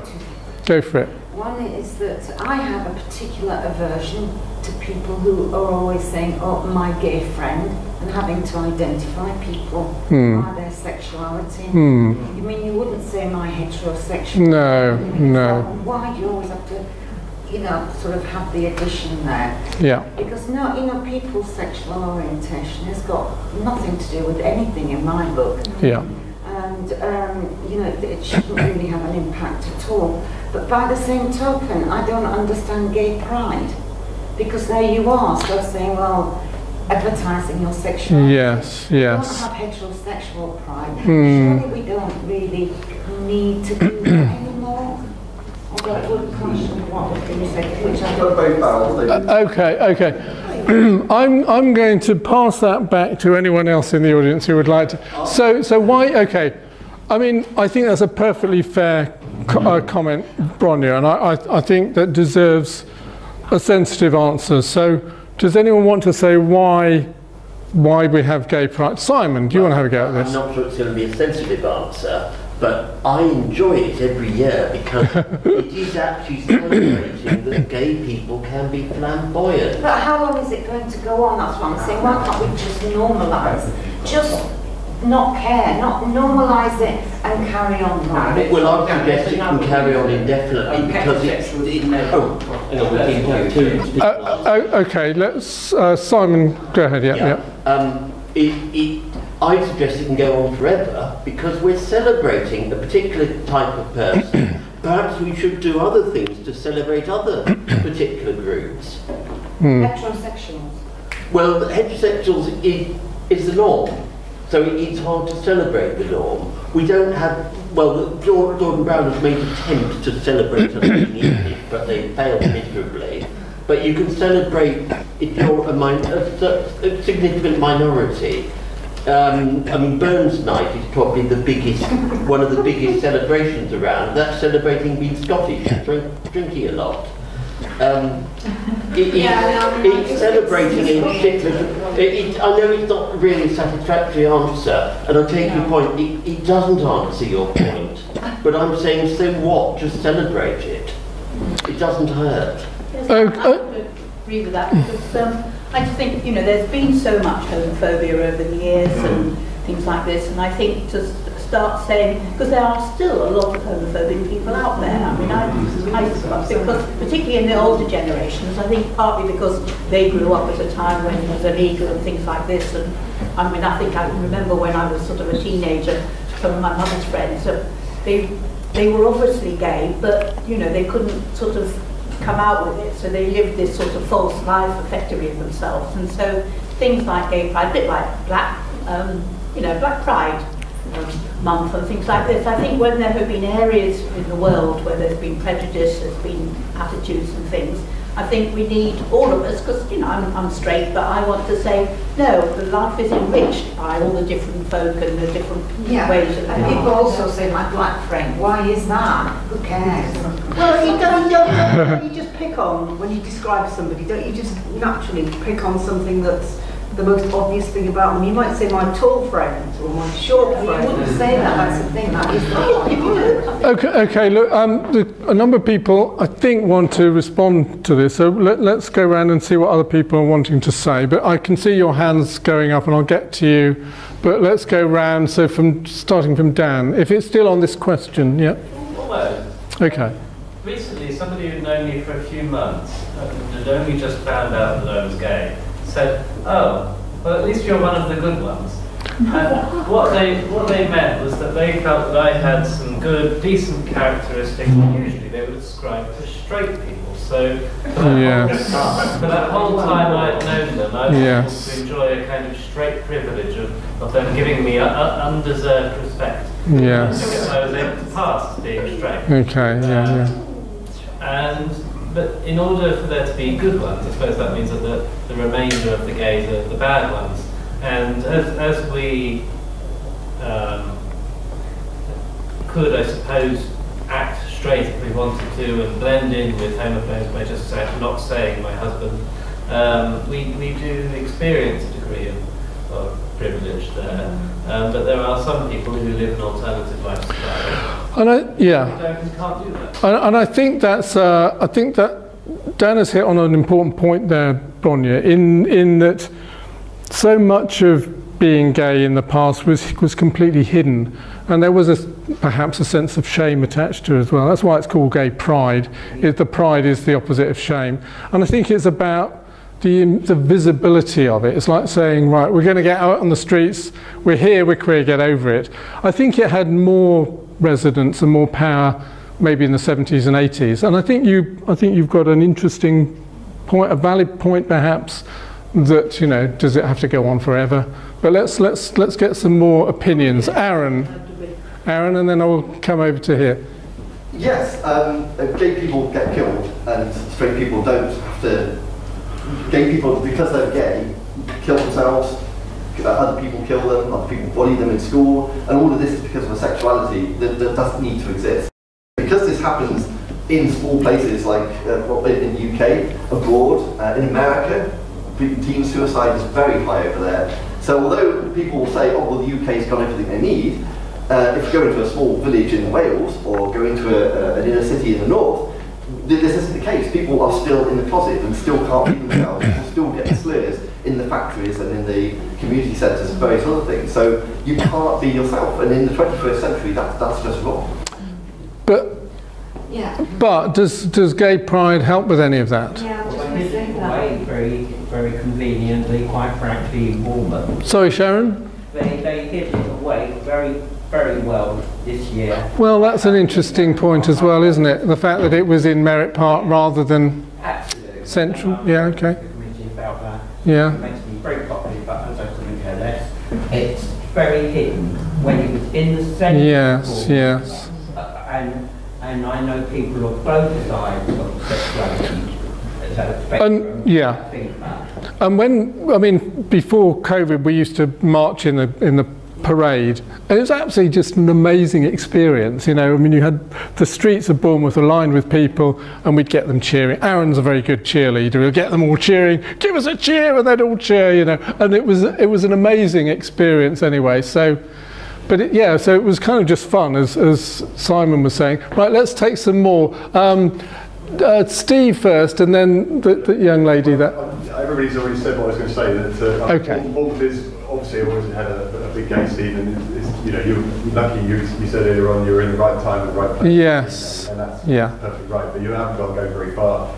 S2: Go for it.
S12: One is that I have a particular aversion to people who are always saying, oh, my gay friend, and having to identify people by their sexuality. I mean, you wouldn't say my heterosexual.
S2: No.
S12: Why do you always have to, you know, sort of have the addition there?
S2: Yeah.
S12: Because no, you know, people's sexual orientation has got nothing to do with anything in my book.
S2: Yeah.
S12: And you know, it shouldn't really have an impact at all. But by the same token, I don't understand gay pride, because there you are, so saying, well, advertising your sexuality.
S2: Yes.
S12: We don't have heterosexual pride. Surely we don't really need to do that anymore. Although it would question what you said, which I don't.
S2: Okay. I'm going to pass that back to anyone else in the audience who would like to. So why? Okay. I mean, I think that's a perfectly fair comment, Bronya, and I think that deserves a sensitive answer. So, does anyone want to say why why we have gay pride. Simon, do you want to have a go at this?
S1: I'm not sure it's going to be a sensitive answer, but I enjoy it every year because it is actually celebrating that gay people can be flamboyant.
S12: But how long is it going to go on? That's what I'm saying. Why can't we just normalise? Just not care, not normalise it and carry on.
S1: Well, I suggest it can carry on indefinitely because it's...
S2: Okay, let's... Simon, go ahead,
S1: I suggest it can go on forever because we're celebrating a particular type of person. Perhaps we should do other things to celebrate other particular groups.
S12: Heterosexuals.
S1: Well, heterosexuals is the norm, so it's hard to celebrate the norm. We don't have, well, Jordan Brown has made attempts to celebrate something in it, but they failed miserably. But you can celebrate if you're a significant minority. I mean, Burns Night is probably the biggest, one of the biggest celebrations around. That's celebrating being Scottish and drinking a lot. It's celebrating a particular... I know it's not really a satisfactory answer, and I take your point, it doesn't answer your point, but I'm saying, so what? Just celebrate it. It doesn't hurt.
S13: Yes, I would agree with that, because I just think, you know, there's been so much homophobia over the years and things like this, and I think to start saying, because there are still a lot of homophobic people out there. I mean, because particularly in the older generations, I think partly because they grew up at a time when it was illegal and things like this, and I mean, I think I can remember when I was sort of a teenager, some of my mother's friends, they were obviously gay, but, you know, they couldn't sort of come out with it, so they lived this sort of false life effectively of themselves. And so things like gay pride, a bit like Black Pride Month and things like this, I think when there have been areas in the world where there's been prejudice, there's been attitudes and things, I think we need all of us, because, you know, I'm straight, but I want to say, no, the life is enriched by all the different folk and the different ways of
S12: and people also say, my black friend, why is that? Who cares?
S11: Well, you just pick on, when you describe somebody, don't you just naturally pick on something that's the most obvious thing about them? You might say my tall friend or my short friend.
S12: You wouldn't say that, that's the thing, that is the
S2: Okay, look, a number of people, I think, want to respond to this, so let's go around and see what other people are wanting to say. But I can see your hands going up and I'll get to you, but let's go round, so starting from Dan, if it's still on this question, yeah?
S7: Almost.
S2: Okay.
S7: Recently, somebody who'd known me for a few months, had only just found out that I was gay, said, oh, well, at least you're one of the good ones. And what they meant was that they felt that I had some good, decent characteristics, and usually they would ascribe to straight people. So for that whole time I'd known them, I was able to enjoy a kind of straight privilege of them giving me undeserved respect.
S2: Yes.
S7: Because I was able to pass as being straight.
S2: Okay,
S7: But in order for there to be good ones, I suppose that means that the remainder of the gays are the bad ones. And as we could, I suppose, act straight if we wanted to and blend in with homophobes by just not saying my husband, we do experience a degree of privilege there. But there are some people who live an alternative lifestyle.
S2: And
S7: can't do that.
S2: And I think I think that Dan has hit on an important point there, Bronya, in that so much of being gay in the past was completely hidden, and there was perhaps a sense of shame attached to it as well. That's why it's called gay pride. The pride is the opposite of shame, and I think it's about the visibility of it. It's like saying, right, we're going to get out on the streets, we're here, we're queer, get over it. I think it had more resonance and more power maybe in the 70s and 80s, and I think you've got an interesting point, a valid point perhaps, that, you know, does it have to go on forever? But let's get some more opinions. Aaron, and then I'll come over to here.
S8: Yes, gay people get killed and straight people don't have to. Gay people, because they're gay, kill themselves, other people kill them, other people bully them in school, and all of this is because of a sexuality that doesn't need to exist. Because this happens in small places like in the UK, abroad, in America, teen suicide is very high over there. So although people will say, oh, well, the UK's got everything they need, if you go into a small village in Wales or go into an inner city in the north, this isn't the case. People are still in the closet and still can't be themselves. People still get slurs in the factories and in the community centres and various other things. So you can't be yourself. And in the 21st century, that's just wrong.
S2: But does gay pride help with any of that?
S14: Yeah, very conveniently, quite frankly, in Bournemouth.
S2: Sorry, Sharon?
S14: They hid it away very well this year.
S2: Well, that's an interesting point as well, isn't it? The fact that it was in Merritt Park rather than Central. Yeah, okay.
S14: About that.
S2: Yeah.
S14: It makes me very popular, but I don't think care less. It's very hidden when it was in the centre.
S2: Yes, yes.
S14: And I know people of both sides of sexuality.
S2: Yeah. And when, I mean, before COVID, we used to march in the parade, and it was absolutely just an amazing experience. You know, I mean, you had the streets of Bournemouth aligned with people, and we'd get them cheering. Aaron's a very good cheerleader. We'd get them all cheering. Give us a cheer, and they'd all cheer. You know, and it was an amazing experience anyway. So. But yeah, so it was kind of just fun, as Simon was saying. Right, let's take some more. Steve first, and then the young lady.
S15: Everybody's already said what I was going to say. That
S2: okay.
S15: Bournemouth is obviously always had a big gay scene, and it's, you know, you're lucky. You said earlier on you're in the right time and the right place.
S2: Yes.
S15: And that's perfectly right. But you haven't got to go very far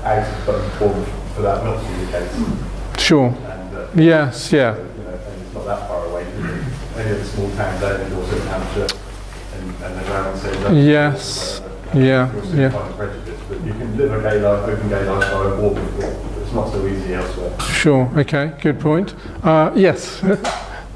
S15: out of Bournemouth for that not to be the case.
S2: Sure.
S15: And,
S2: yes. Yeah.
S15: So, you know, and it's not that far away. Any of the small towns out in Dorset Hampshire and around says
S2: yes. Yeah.
S15: Prejudice, but you can live a gay life, open gay lifestyle in Warden. It's not so easy elsewhere.
S2: Sure. Okay. Good point. Yes.
S9: So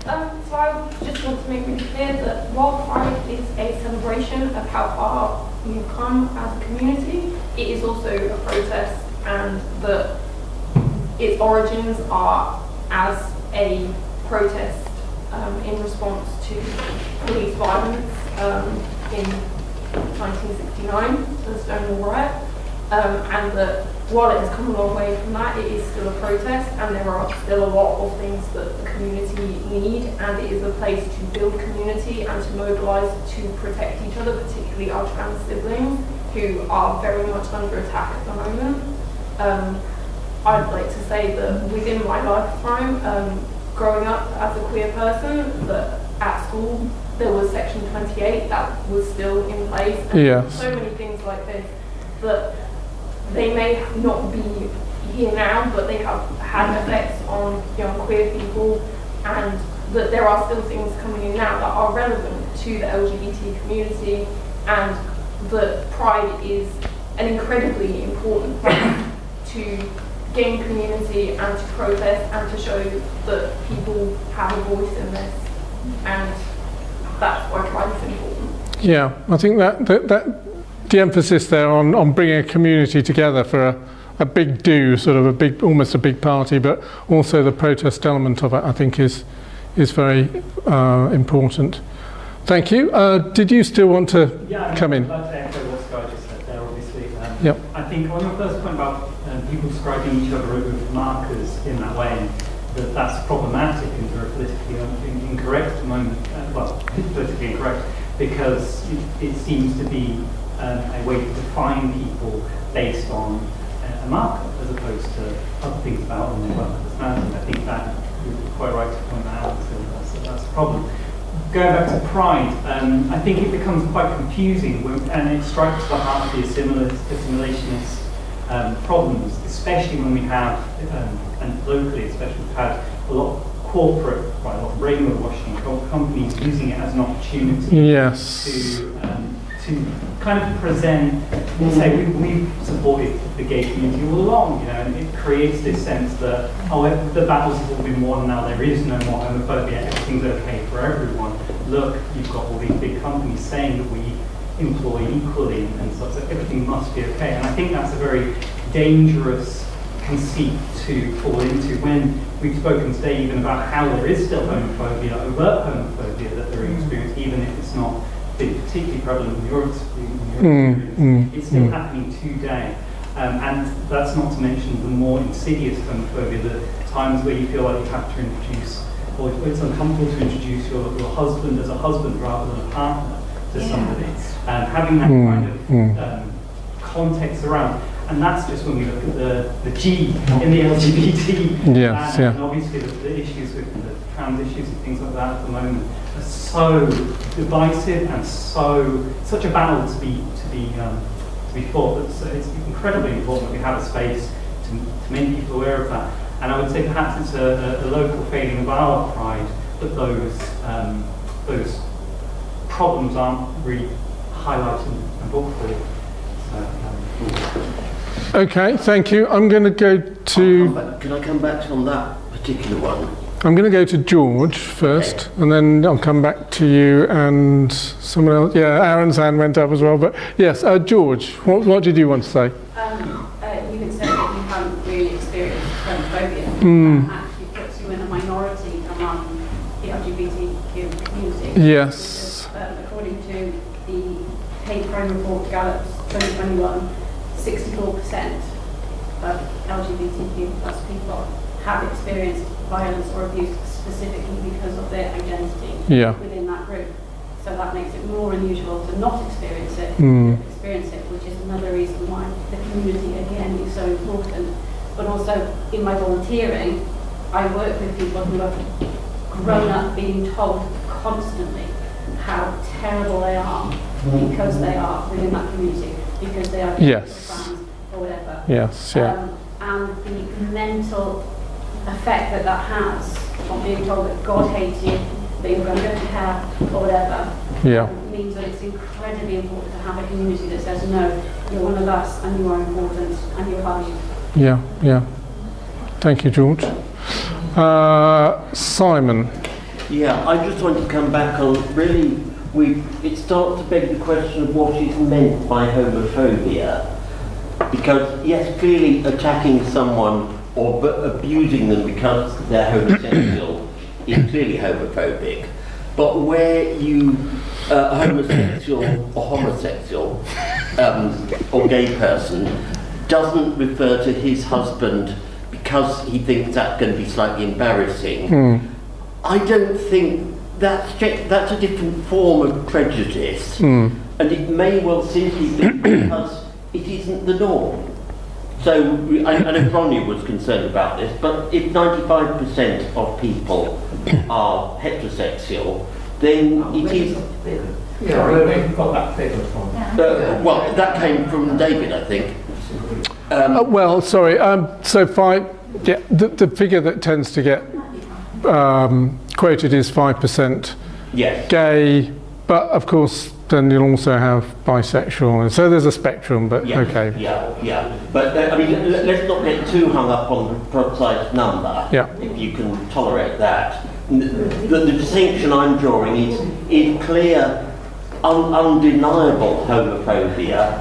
S9: I just want to make really clear that while Pride is a celebration of how far we've come as a community, it is also a protest, and that its origins are as a protest in response to police violence in 1969, the Stonewall riot, and that while it has come a long way from that, it is still a protest, and there are still a lot of things that the community need, and it is a place to build community and to mobilise to protect each other, particularly our trans siblings, who are very much under attack at the moment. I'd like to say that within my lifetime, growing up as a queer person, that at school there was Section 28 that was still in place, and
S2: yes.
S9: So many things like this that they may not be here now, but they have had effects on young queer people, and that there are still things coming in now that are relevant to the LGBT community, and that Pride is an incredibly important thing to gain community and to protest and to show that people have a voice in this, and that's why Pride is important.
S2: Yeah, I think that the emphasis there on bringing a community together for a big do, sort of almost a big party, but also the protest element of it, I think is very important. Thank you. Did you still want to come in?
S16: I'd like to echo what Scott just said there, obviously.
S2: Yep.
S16: I think on your first point about people describing each other with markers in that way, that's problematic and very politically incorrect at the moment. Well, it's politically incorrect because it seems to be a way to define people based on a marker as opposed to other things about them and personality. I think that you're quite right to point that out, so that's a problem. Going back to Pride, I think it becomes quite confusing and it strikes the heart of the assimilationist problems, especially when we have, and locally especially, we've had a lot of corporate, quite a lot of rainbow washing companies using it as an opportunity
S2: yes.
S16: to kind of present, say, we've supported the gay community all along, you know, and it creates this sense that, oh, the battles have all been won now, there is no more homophobia, everything's okay for everyone. Look, you've got all these big companies saying that we employ equally and stuff, so everything must be okay. And I think that's a very dangerous conceit to fall into when we've spoken today even about how there is still homophobia, overt homophobia that they're experiencing, even if it's not been particularly prevalent in your experience. It's still happening today. And that's not to mention the more insidious homophobia, the times where you feel like you have to introduce, or it's uncomfortable to introduce your husband as a husband rather than a partner to somebody. Having that kind of context around. And that's just when we look at the G in the LGBT.
S2: Yes, yeah.
S16: And obviously the issues with the trans issues and things like that at the moment are so divisive and such a battle to be fought. It's incredibly important that we have a space to make people aware of that. And I would say perhaps it's a local failing of our pride that those problems aren't really highlighted and brought forward.
S2: Okay, thank you. I'm going to go to...
S1: Can I come back on that particular one?
S2: I'm going to go to George first, and then I'll come back to you and someone else. Yeah, Aaron's hand went up as well, but yes, George, what did you want to say?
S17: You had said that you haven't really experienced homophobia. That actually puts you in a minority among the LGBTQ community.
S2: Yes.
S17: Because, according to the Hate Crime Report Gallup's 2021, 64% of LGBTQ plus people have experienced violence or abuse specifically because of their identity within that group. So that makes it more unusual to not experience it, which is another reason why the community again is so important. But also in my volunteering, I work with people who have grown up being told constantly how terrible they are because they are within that community, because they are trans or whatever.
S2: Yes, yeah.
S17: And the mental effect that has on being told that God hates you, that you're going to go to hell or whatever, means that it's incredibly important to have a community that says, no, you're one of us and you are important and you're valued.
S2: Yeah, yeah. Thank you, George. Simon.
S1: Yeah, I just want to come back on, really, it starts to beg the question of what is meant by homophobia. Because, yes, clearly attacking someone or abusing them because they're homosexual is clearly homophobic. But where you, homosexual or gay person doesn't refer to his husband because he thinks that's going to be slightly embarrassing, I don't think that's a different form of prejudice. And it may well simply be because it isn't the norm. So, I know Ronnie was concerned about this, but if 95% of people are heterosexual, then it is...
S14: Yeah, where have you got that figure from?
S1: Well, that came from David, I think.
S2: Well, sorry, so the figure that tends to get quoted is 5% gay, but of course then you'll also have bisexual, and so there's a spectrum, but okay.
S1: Yeah. But I mean, let's not get too hung up on the precise number, if you can tolerate that. The distinction I'm drawing is clear, undeniable homophobia,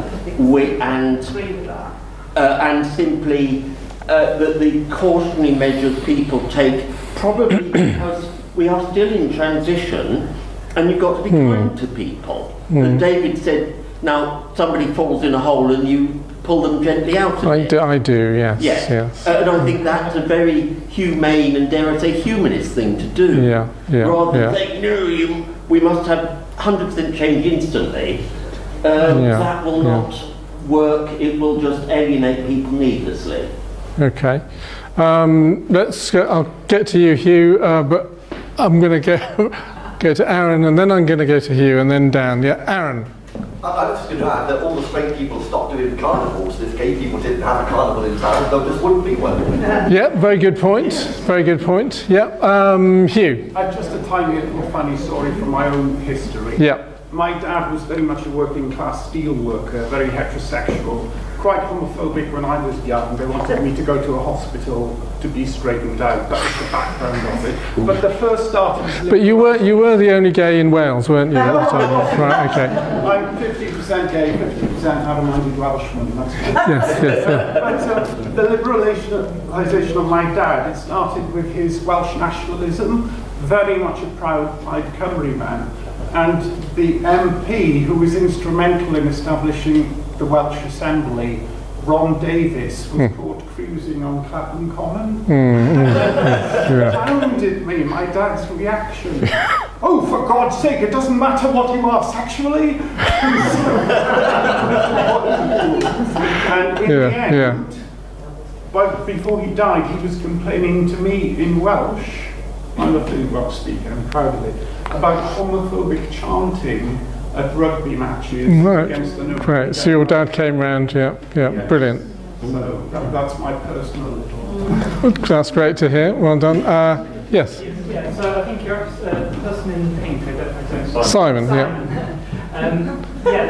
S1: and simply the cautionary measures people take, probably because we are still in transition, and you've got to be kind to people. And David said, now somebody falls in a hole and you pull them gently out of it.
S2: I do, yes.
S1: And I think that's a very humane and, dare I say, humanist thing to do. Rather than saying, no, we must have 100% change instantly. That will not work. It will just alienate people needlessly.
S2: Okay. Let's go, I'll get to you, Hugh, but I'm going to go to Aaron, and then I'm going to go to Hugh, and then Dan. Yeah, Aaron.
S8: I was just going to add that all the straight people stopped doing carnivals. If gay people didn't have a carnival in town, there just wouldn't be one.
S2: Yeah, very good point. Very good point. Yeah, Hugh.
S18: Just a tiny little funny story from my own history.
S2: Yeah.
S18: My dad was very much a working class steel worker, very heterosexual, quite homophobic when I was young. They wanted me to go to a hospital to be straightened out. That was the background of it. But the first started...
S2: But you were the only gay in Wales, weren't you, at the time? Right, okay.
S18: I'm 50% gay, 50% narrow-minded Welshman. But the liberalisation of my dad, it started with his Welsh nationalism, very much a proud Plaid Cymru man. And the MP who was instrumental in establishing the Welsh Assembly Ron Davis was caught cruising on Clapham Common. Astounded me, my dad's reaction. Oh, for God's sake, it doesn't matter what you are sexually. And in the end, but before he died, he was complaining to me in Welsh, I'm a fluent Welsh speaker, I'm proud of it, about homophobic chanting at rugby matches against the Noble.
S2: Right, so your dad came round, yes. Brilliant.
S18: So that's my personal little...
S2: That's great to hear, well done. Yes?
S16: Yeah, so I think you're the person in pink.
S2: Simon, yeah.
S16: Yeah,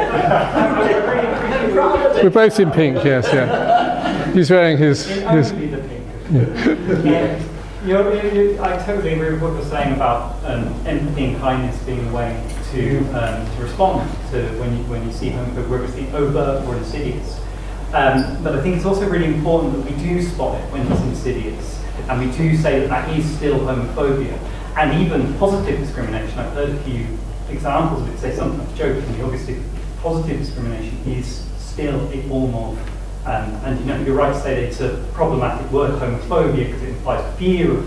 S2: we're both in pink, yes, yeah. He's wearing his
S16: only the pink. I totally agree with what you're saying about empathy and kindness being a way to respond to when you see homophobia, whether it's the overt or insidious. But I think it's also really important that we do spot it when it's insidious, and we do say that that is still homophobia, and even positive discrimination. I've heard a few examples of it, say something like jokingly, obviously positive discrimination is still a form of, and you know, you're right to say that it's a problematic word, homophobia, because it implies fear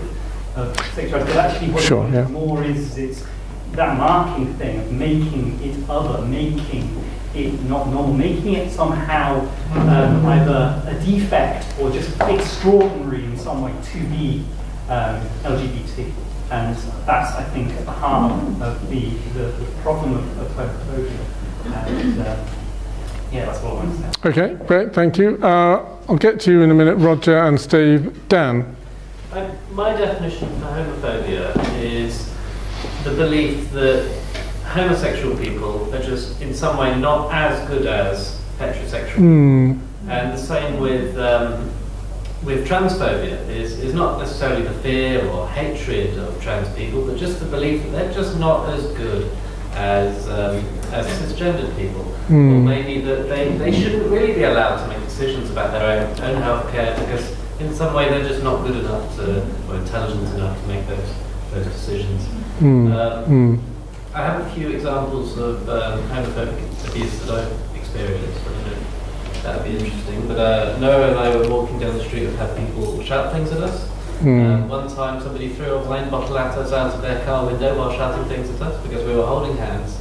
S16: of sexuality, but actually what it means more is it's that marking thing of making it other, making it not normal, making it somehow either a defect or just extraordinary in some way to be LGBT. And that's, I think, at the heart of the problem of homophobia. And yeah, that's what I want to say.
S2: Okay, great, thank you. I'll get to you in a minute, Roger and Steve. Dan?
S7: My definition for homophobia is the belief that homosexual people are just in some way not as good as heterosexual people. And the same with transphobia is not necessarily the fear or hatred of trans people, but just the belief that they're just not as good as cisgendered people. Or maybe that they shouldn't really be allowed to make decisions about their own health care because in some way they're just not good enough to, or intelligent enough to make those decisions. I have a few examples of homophobic abuse that I've experienced. I don't know, that would be interesting. But Noah and I were walking down the street and had people shout things at us. One time somebody threw a wine bottle at us out of their car window while shouting things at us because we were holding hands.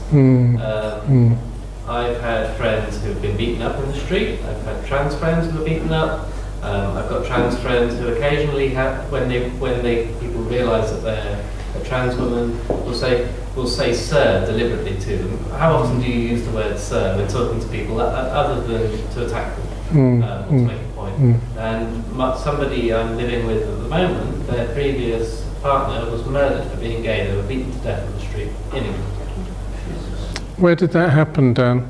S7: I've had friends who've been beaten up in the street. I've had trans friends who were beaten up. I've got trans friends who occasionally have, when people realise that they're a trans woman, will say sir deliberately to them. How often do you use the word sir when talking to people other than to attack them or to make a point? And somebody I'm living with at the moment, their previous partner was murdered for being gay. They were beaten to death on the street in England.
S2: Where did that happen, Dan?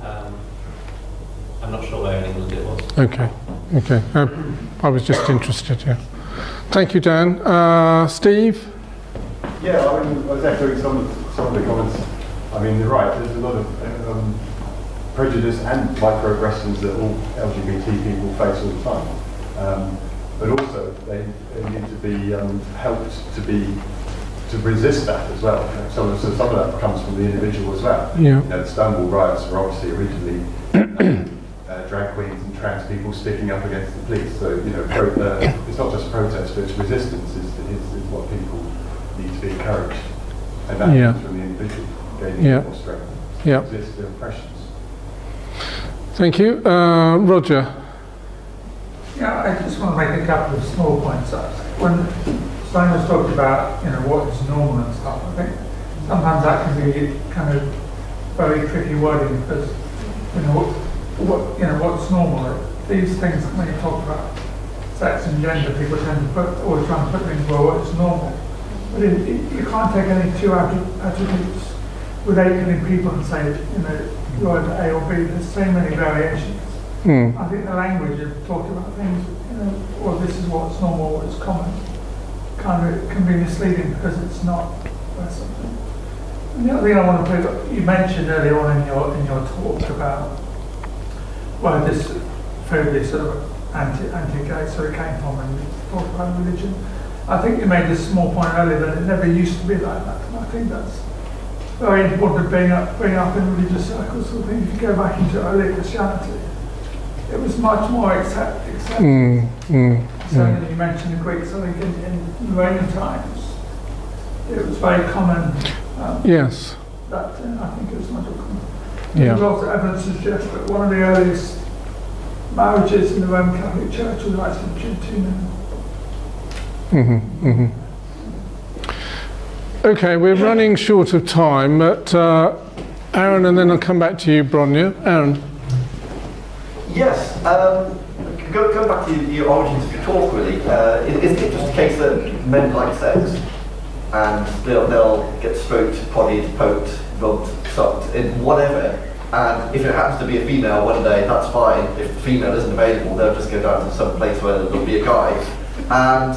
S7: I'm not sure where in England it was.
S2: Okay. I was just interested, yeah. Thank you, Dan. Steve?
S15: Yeah, I mean, I was echoing some of the comments. I mean, you're right, there's a lot of prejudice and microaggressions that all LGBT people face all the time. But also, they need to be helped to resist that as well. So some of that comes from the individual as well.
S2: Yeah.
S15: You know, the Stonewall riots were obviously originally drag queens and trans people sticking up against the police. So, you know, it's not just protest, but it's resistance is what people need to be encouraged. And that comes from the individual, gaining more strength to resist the oppressions.
S2: Thank you. Roger?
S19: Yeah, I just want to make a couple of small points. When Stein was talking about, you know, what is normal and stuff, I think sometimes that can be kind of very tricky wording because, you know, what's normal. These things, when you talk about sex and gender, people tend to always try and put things, well, what's normal. But you can't take any two attributes with 8 million people and say, you know, you're either A or B. There's so many variations. I think the language of talking about things, you know, well, this is what's normal, what's common, kind of can be misleading because it's not something. And the other thing I want to put, you mentioned earlier on in your talk about where this phobia sort of anti-gay sort of came from, and you talked about religion. I think you made this small point earlier that it never used to be like that, and I think that's very important to bring up in religious circles. So I think if you go back into early Christianity, it was much more accepted. So you mentioned the Greeks, I think in Roman times, it was very common.
S2: Yes.
S19: That I think it was much more common.
S2: Yeah.
S19: There's also evidence to suggest that one of the earliest marriages in the Roman Catholic Church was actually between two men.
S2: Okay, we're running short of time, but Aaron, and then I'll come back to you, Bronya. Aaron.
S8: Yes, going back to the origins of your talk, really, isn't it just a case that men like sex, and they'll get stroked, poddied, poked, rubbed, sucked, in whatever, and if it happens to be a female one day, that's fine. If the female isn't available, they'll just go down to some place where there'll be a guy. And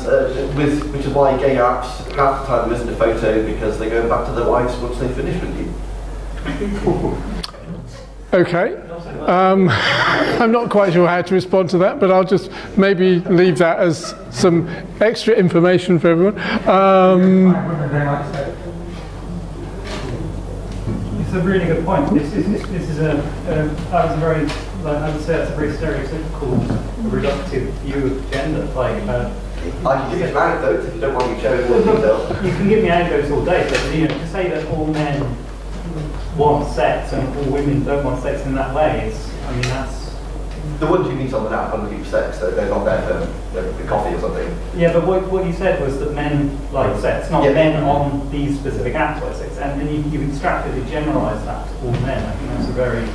S8: which is why gay apps, half the time there isn't a photo because they go back to their wives once they finish with you.
S2: Okay. I'm not quite sure how to respond to that, but I'll just maybe leave that as some extra information for everyone.
S16: It's a really good point. This is a I would say that's a very stereotypical, reductive view of gender. Like,
S8: I can give you some anecdotes if you don't want me sharing more detail.
S16: You can give me anecdotes all day, but to say that all men want sex and all women don't want sex in that way, that's...
S8: The ones you meet on the app on looking for sex, they're not there for the coffee or something.
S16: Yeah, but what you said was that men like sex, not men on these specific apps like sex, and then you extracted, generalised that to all men. I think that's a very...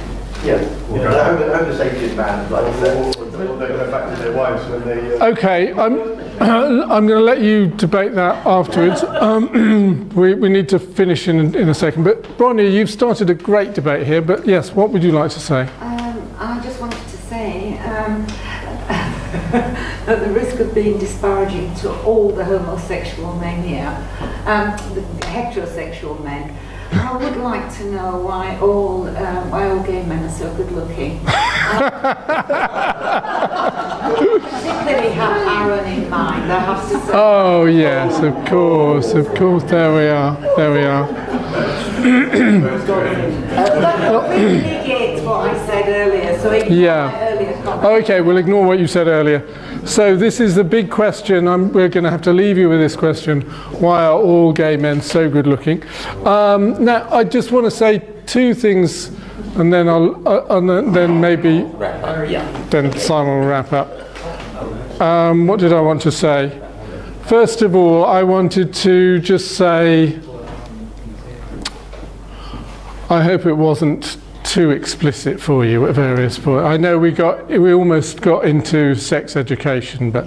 S8: Yeah, the homosexual man like sex. Or they go back to their wives when they...
S2: Okay, I'm going to let you debate that afterwards. We need to finish in a second. But Bronya, you've started a great debate here. But yes, what would you like to say?
S12: I just wanted to say at the risk of being disparaging to all the homosexual men here, the heterosexual men, I would like to know why all gay men are so good looking. Particularly have Aaron in mind, I have to say.
S2: Oh yes, of course, there we are.
S12: That really negates what I said earlier, so ignore my earlier comment.
S2: Okay, we'll ignore what you said earlier. So this is the big question. We're going to have to leave you with this question. Why are all gay men so good looking? Now, I just want to say two things, and then then maybe then Simon will wrap up. What did I want to say? First of all, I wanted to just say, I hope it wasn't too explicit for you at various points. I know we almost got into sex education, but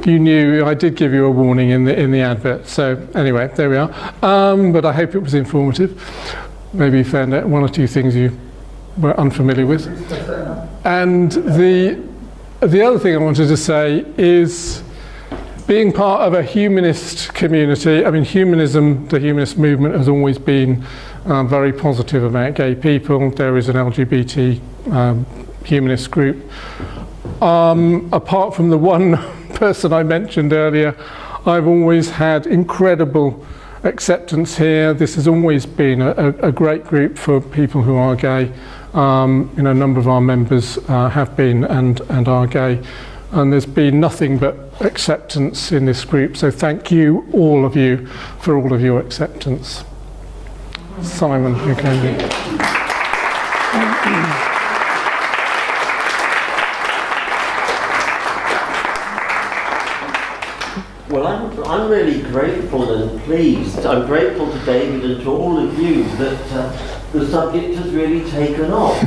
S2: you knew I did give you a warning in the advert. So anyway, there we are. But I hope it was informative. Maybe you found out one or two things you were unfamiliar with. And the other thing I wanted to say is, being part of a humanist community, I mean, humanism, the humanist movement has always been very positive about gay people. There is an LGBT humanist group. Apart from the one person I mentioned earlier, I've always had incredible acceptance here. This has always been a great group for people who are gay. A number of our members have been and are gay. And there's been nothing but acceptance in this group. So thank you, all of you, for all of your acceptance. Simon, you can do.
S1: Well, I'm really grateful and pleased. I'm grateful to David and to all of you that the subject has really taken off.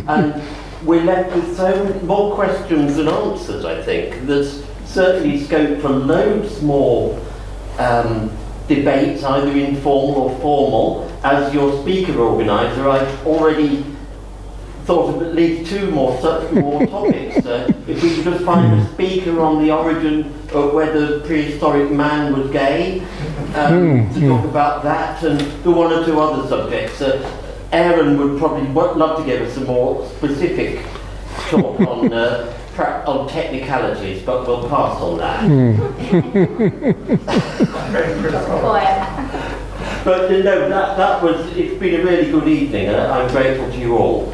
S1: And we're left with so many more questions than answers, I think. There's certainly scope for loads more debates, either informal or formal. As your speaker organiser, I've already thought of at least two more topics. If we could just find a speaker on the origin of whether prehistoric man was gay, to talk about that, and the one or two other subjects. Aaron would probably love to give us some more specific talk on technicalities, but we'll pass on that. But no, it's been a really good evening, and I'm grateful to you all.